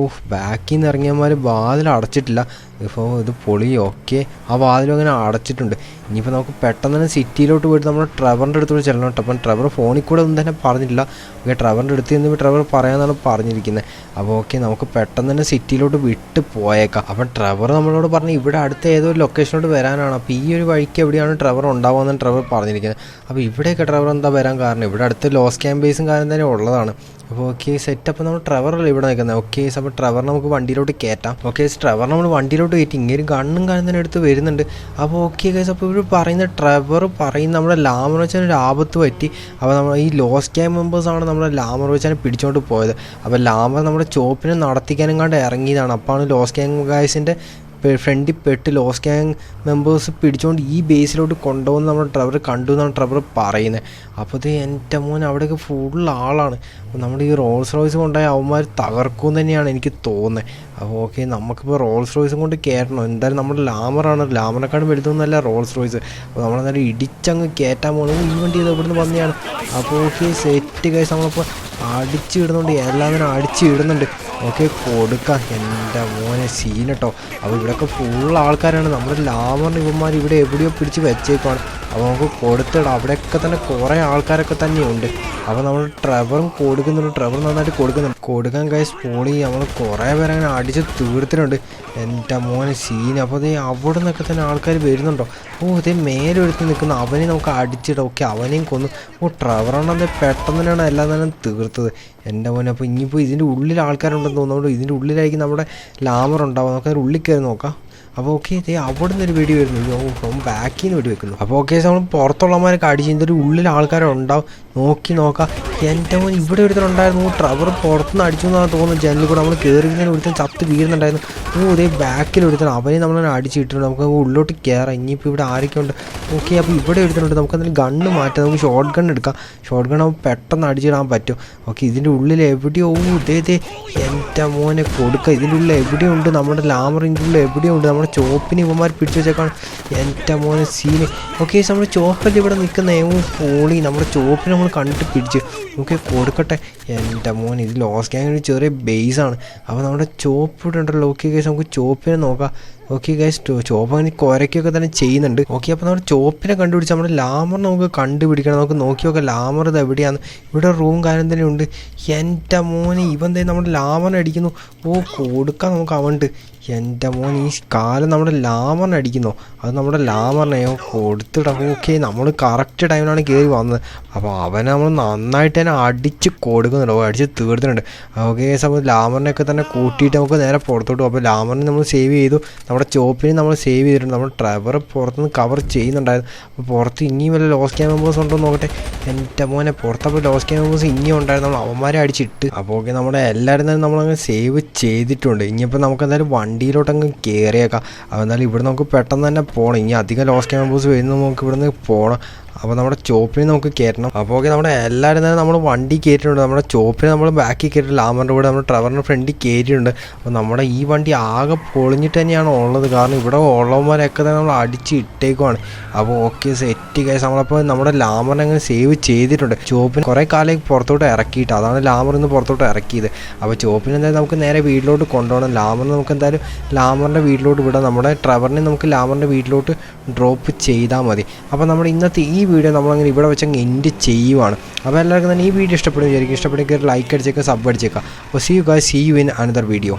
ബാക്കിൽ നിന്ന് ഇറങ്ങിയമാർ വാതിൽ അടച്ചിട്ടില്ല. ഇപ്പോൾ ഇത് പൊളി. ഓക്കെ ആ വാതിലും അങ്ങനെ അടച്ചിട്ടുണ്ട്. ഇനിയിപ്പോൾ നമുക്ക് പെട്ടെന്ന് തന്നെ സിറ്റിയിലോട്ട് പോയിട്ട് നമ്മുടെ ട്രെവറിൻ്റെ അടുത്തോട്ട് ചെല്ലണം കേട്ടോ. അപ്പം ട്രെവർ ഫോണിൽ കൂടെ ഒന്നും തന്നെ പറഞ്ഞിട്ടില്ല. ഓക്കെ ട്രെവറിൻ്റെ അടുത്ത് നിന്ന് ട്രെവർ പറയാമെന്നാണ് പറഞ്ഞിരിക്കുന്നത്. അപ്പോൾ ഓക്കെ നമുക്ക് പെട്ടെന്ന് തന്നെ സിറ്റിയിലോട്ട് വിട്ട് പോയേക്കാം. അപ്പം ട്രെവർ നമ്മളോട് പറഞ്ഞ് ഇവിടെ അടുത്ത ഏതോ ഒരു ലൊക്കേഷനിലോട്ട് വരാനാണ്. അപ്പോൾ ഈ ഒരു വഴിക്ക് എവിടെയാണ് ട്രെവർ ഉണ്ടാവുമെന്നാണ് ട്രെവർ പറഞ്ഞിരിക്കുന്നത്. അപ്പോൾ ഇവിടെയൊക്കെ ട്രെവർ എന്താ വരാൻ കാരണം, ഇവിടെ അടുത്ത് ലോസ് ക്യാമ്പേസും കാര്യം തന്നെ ഉള്ളതാണ്. അപ്പോൾ ഓക്കെ സെറ്റപ്പ് നമ്മൾ ട്രെവറല്ലേ ഇവിടെ നിൽക്കുന്നത്. ഓക്കെ അപ്പോൾ ട്രെവർ നമുക്ക് വണ്ടിയിലോട്ട് കയറ്റാം. ഓക്കെ ട്രെവർ നമ്മൾ വണ്ടിയിലോട്ട് കയറ്റി ഇങ്ങനെ ഗണ്ണും കാര്യം തന്നെ എടുത്ത് വരുന്നുണ്ട്. അപ്പോൾ ഓക്കെ ഗൈസ് അപ്പോൾ ഇവർ പറയുന്ന ട്രെവർ പറയുന്ന നമ്മുടെ ലാമർ വെച്ചാൽ ഒരു ആപത്ത് പറ്റി. അപ്പോൾ നമ്മൾ ഈ ലോസ് ക്യാമ്പ് മെമ്പേഴ്സാണ് നമ്മുടെ ലാമർ വെച്ചാൽ പിടിച്ചുകൊണ്ട് പോയത്. അപ്പോൾ ലാമർ നമ്മുടെ ചോപ്പിനെ നടത്തിക്കാനും കണ്ട് ഇറങ്ങിയതാണ്. അപ്പോഴാണ് ലോസ് ക്യാമ്പ് ഗൈസിൻ്റെ ഫ്രണ്ടിൽ പെട്ട് ലോസ് ഗ്യാങ് മെമ്പേഴ്സ് പിടിച്ചുകൊണ്ട് ഈ ബേസിലോട്ട് കൊണ്ടുപോകുന്ന നമ്മുടെ ട്രെവർ കണ്ടു എന്നാണ് ട്രെവർ പറയുന്നത്. അപ്പോൾ ഇത് എൻ്റെ മോൻ അവിടെയൊക്കെ ഫുൾ ആളാണ്. അപ്പോൾ നമ്മുടെ ഈ റോൾസ് റോയ്സ് കൊണ്ടുപോയി അവന്മാർ തകർക്കും തന്നെയാണ് എനിക്ക് തോന്നുന്നത്. അപ്പോൾ ഓക്കെ നമുക്കിപ്പോൾ റോൾസ് റോയ്സും കൊണ്ട് കയറ്റണം. എന്തായാലും നമ്മുടെ ലാമറാണ്, ലാമറിനെക്കാളും വലുതൊന്നുമല്ല റോൾസ് റോയ്സ്. അപ്പോൾ നമ്മളെന്തായാലും ഇടിച്ചങ്ങ് കയറ്റാൻ പോകുന്നത്. ഈ വണ്ടി ഇത് ഇവിടുന്ന് വന്നെയാണ്. അപ്പോൾ ഓക്കെ സെറ്റ് കേസ് നമ്മളിപ്പോൾ അടിച്ചിടുന്നുണ്ട്, എല്ലാവരും അടിച്ചിടുന്നുണ്ട്. ഓക്കെ കൊടുക്കാം. എൻ്റെ മോനെ സീൻ കേട്ടോ. അപ്പോൾ ഇവിടെയൊക്കെ ഫുൾ ആൾക്കാരാണ്. നമ്മുടെ ലാമറിന് ഇവന്മാർ ഇവിടെ എവിടെയോ പിടിച്ച് വെച്ചേക്കുവാണ്. അപ്പോൾ നമുക്ക് കൊടുത്തിടാം. അവിടെയൊക്കെ തന്നെ കുറേ ആൾക്കാരൊക്കെ തന്നെയുണ്ട്. അപ്പോൾ നമ്മൾ ട്രെവറും കൊടുക്കുന്നുണ്ട്, ട്രെവർ നന്നായിട്ട് കൊടുക്കാൻ ഗൈസ് പോളി. നമ്മൾ കുറേ പേരെ അങ്ങനെ അടിച്ച് തീർത്തിട്ടുണ്ട്. എൻ്റെ മോനെ സീൻ. അപ്പോൾ അതേ അവിടെ നിന്നൊക്കെ തന്നെ ആൾക്കാർ വരുന്നുണ്ടോ. ഇതേ മേലെ എടുത്ത് നിൽക്കുന്ന അവനെ നമുക്ക് അടിച്ചിടാം. ഓക്കെ അവനെയും കൊന്നു. ട്രെവറാണത് പെട്ടെന്ന് തന്നെയാണ് എല്ലാം തന്നെ തീർത്തത്. എൻ്റെ മോനെ അപ്പോൾ ഇനിയിപ്പോൾ ഇതിൻ്റെ ഉള്ളിൽ ആൾക്കാരുണ്ടെന്ന് തോന്നുന്നുണ്ട്. ഇതിൻ്റെ ഉള്ളിലായിരിക്കും നമ്മുടെ ലാമർ ഉണ്ടാവുക. നമുക്ക് അതിൻ്റെ ഉള്ളിൽ കയറി നോക്കാം. അപ്പോൾ ഓക്കെ ഇതേ അവിടെ നിന്ന് ഒരു വെടി വരുന്നു. ബാക്കിൽ നിന്ന് വെടി വെക്കുന്നു. അപ്പോൾ ഓക്കെ നമ്മൾ പുറത്തുള്ളമാരൊക്കെ അടിച്ച് ഇതിൻ്റെ ഉള്ളിൽ ആൾക്കാരുണ്ടാവും. നോക്കാം. എൻ്റെ മോൻ ഇവിടെ ഒരുത്തനുണ്ടായിരുന്നു. ട്രെവർ പുറത്തുനിന്ന് അടിച്ചു എന്നാണ് തോന്നുന്നത്. ജനലിൽ കൂടെ നമ്മൾ കയറിയിരുന്നതിന് ഒരുത്തൻ ചത്ത് വീഴുന്നുണ്ടായിരുന്നു. ഇതേ ബാക്കിൽ ഒരുത്തൻ അവനെ നമ്മൾ അടിച്ചിട്ടുണ്ട്. നമുക്ക് ഉള്ളിലോട്ട് കയറാം. ഇനിയിപ്പോൾ ഇവിടെ ആരൊക്കെ ഉണ്ട്. ഓക്കെ അപ്പോൾ ഇവിടെ ഒരുത്തനുണ്ട്. നമുക്ക് എന്തെങ്കിലും ഗണ്ണ് മാറ്റാം. നമുക്ക് ഷോർട്ട് ഗൺ എടുക്കാം. ഷോർട്ട് ഗൺ ആകുമ്പോൾ പെട്ടെന്ന് അടിച്ചിടാൻ പറ്റും. ഓക്കെ ഇതിൻ്റെ ഉള്ളിൽ എവിടെയോ ഇതേ എൻ്റെ മോനെ കൊടുക്കുക. ഇതിൻ്റെ ഉള്ളിൽ എവിടെയുണ്ട് നമ്മുടെ ലാമറിൻ്റെ ഉള്ളിൽ എവിടെയുണ്ട്. നമ്മുടെ ചോപ്പിന് ഇവന്മാർ പിടിച്ചു വെച്ചേക്കാണ്. എൻ്റെ മോനെ സീന്. ഓക്കെ നമ്മൾ ചോപ്പല്ലേ ഇവിടെ നിൽക്കുന്ന പോളി. നമ്മുടെ ചോപ്പിനെ നമ്മൾ കണ്ടിട്ട് പിടിച്ച് നമുക്ക് കൊടുക്കട്ടെ. എൻ്റെ മോൻ ഇത് ലോസ്റ്റ് ഗ്യാങ് ഒരു ചെറിയ ബേസാണ്. അപ്പോൾ നമ്മുടെ ചോപ്പ് ഇവിടെ ഉണ്ടല്ലോ. ഓക്കെ ഗൈസ് നമുക്ക് ചോപ്പിനെ നോക്കാം. ഓക്കെ ഗൈസ് ചോപ്പ് അങ്ങനെ കുരയ്ക്കൊക്കെ തന്നെ ചെയ്യുന്നുണ്ട്. ഓക്കെ അപ്പോൾ നമ്മുടെ ചോപ്പിനെ കണ്ടുപിടിച്ച് നമ്മുടെ ലാമർ നമുക്ക് കണ്ടുപിടിക്കണം. നമുക്ക് നോക്കി നോക്കാം ലാമർ ഇത് എവിടെയാണ്. ഇവിടെ റൂം കാര്യം തന്നെ ഉണ്ട്. എൻ്റെ മോനെ ഇവൻ തന്നെ നമ്മുടെ ലാമറിനെ അടിക്കുന്നു. ഓ കൊടുക്കാൻ നമുക്ക് അവണ്ട്. എൻ്റെ മോൻ ഈ കാലം നമ്മുടെ ലാമറിനെ അടിക്കുന്നോ? അത് നമ്മുടെ ലാമറിനെയോ കൊടുത്തിടാം. ഓക്കെ നമ്മൾ കറക്റ്റ് ടൈമിലാണ് കയറി വന്നത്. അപ്പോൾ അവനെ നമ്മൾ നന്നായിട്ട് തന്നെ അടിച്ച് കൊടുക്കുന്നുണ്ടോ, അടിച്ച് തീർത്തിട്ടുണ്ട്. ഓക്കെ അപ്പോൾ ലാമറിനെയൊക്കെ തന്നെ കൂട്ടിയിട്ട് നമുക്ക് നേരെ പുറത്തോട്ട് പോകും. അപ്പോൾ ലാമറിനെ നമ്മൾ സേവ് ചെയ്തു, നമ്മുടെ ചോപ്പിനെ നമ്മൾ സേവ് ചെയ്തിട്ടുണ്ട്. നമ്മൾ ട്രെവർ പുറത്തുനിന്ന് കവർ ചെയ്യുന്നുണ്ടായിരുന്നു. അപ്പോൾ പുറത്ത് ഇനിയും വല്ല ലോസ്റ്റ് ക്യാമ്പ് മെമ്പേഴ്സ് ഉണ്ടോ എന്ന് നോക്കട്ടെ. എൻ്റെ മോനെ പുറത്തപ്പോൾ ലോസ്റ്റ് ക്യാമ്പ് മെമ്പേഴ്സ് ഇനിയും ഉണ്ടായിരുന്നു. നമ്മൾ അവന്മാരെ അടിച്ചിട്ട്. അപ്പോൾ ഓക്കെ നമ്മുടെ എല്ലാവരും തന്നെ നമ്മളങ്ങ് സേവ് ചെയ്തിട്ടുണ്ട്. ഇനിയിപ്പോൾ നമുക്ക് എന്തായാലും വണ്ടിയിലോട്ടങ്ങ് കയറിയേക്കാം. അപ്പോൾ എന്തായാലും ഇവിടെ നമുക്ക് പെട്ടെന്ന് തന്നെ പോകണം. ഇനി അധികം ലോസ്റ്റ് ക്യാമ്പ് മെമ്പേഴ്സ് വരുന്ന നമുക്ക് ഇവിടെ നിന്ന് പോകണം. അപ്പോൾ നമ്മുടെ ചോപ്പിനെ നമുക്ക് കയറ്റണം. അപ്പോൾ ഓക്കെ നമ്മുടെ എല്ലാവരും തന്നെ നമ്മൾ വണ്ടി കയറ്റിയിട്ടുണ്ട്. നമ്മുടെ ചോപ്പിനെ നമ്മൾ ബാക്കിൽ കയറ്റിയിട്ട് ലാമറിൻ്റെ കൂടെ നമ്മുടെ ട്രെവറിൻ്റെ ഫ്രണ്ടിൽ കയറ്റിയിട്ടുണ്ട്. അപ്പോൾ നമ്മുടെ ഈ വണ്ടി ആകെ പൊളിഞ്ഞിട്ട് തന്നെയാണ് ഉള്ളത്. കാരണം ഇവിടെ ഉള്ളവന്മാരൊക്കെ തന്നെ നമ്മൾ അടിച്ച് ഇട്ടേക്കുവാണ്. അപ്പോൾ ഓക്കെ സെറ്റ് കേസ് നമ്മളപ്പോൾ നമ്മുടെ ലാമറിനെ അങ്ങനെ സേവ് ചെയ്തിട്ടുണ്ട്. ചോപ്പിന് കുറേ കാലം പുറത്തോട്ട് ഇറക്കിയിട്ട് അതാണ് ലാമർ ഇന്ന് പുറത്തോട്ട് ഇറക്കിയത്. അപ്പോൾ ചോപ്പിന് എന്തായാലും നമുക്ക് നേരെ വീട്ടിലോട്ട് കൊണ്ടുപോകണം. ലാമറിന് നമുക്ക് എന്തായാലും ലാമറിൻ്റെ വീട്ടിലോട്ട് വിടാം. നമ്മുടെ ട്രെവറിനെ നമുക്ക് ലാമറിൻ്റെ വീട്ടിലോട്ട് ഡ്രോപ്പ് ചെയ്താൽ മതി. അപ്പോൾ നമ്മുടെ ഇന്നത്തെ ഈ വീഡിയോ നമ്മളങ്ങനെ ഇവിടെ വെച്ച് അങ്ങ് എൻഡ് ചെയ്യുവാണ്. അപ്പോൾ എല്ലാവർക്കും തന്നെ ഈ വീഡിയോ ഇഷ്ടപ്പെടും വിചാരിക്കും. ഇഷ്ടപ്പെടുമെങ്കിൽ ലൈക്ക് അടിച്ചേക്കാം, സബ് അടിച്ചേക്കാം. അപ്പോൾ see you guys, see you in another video.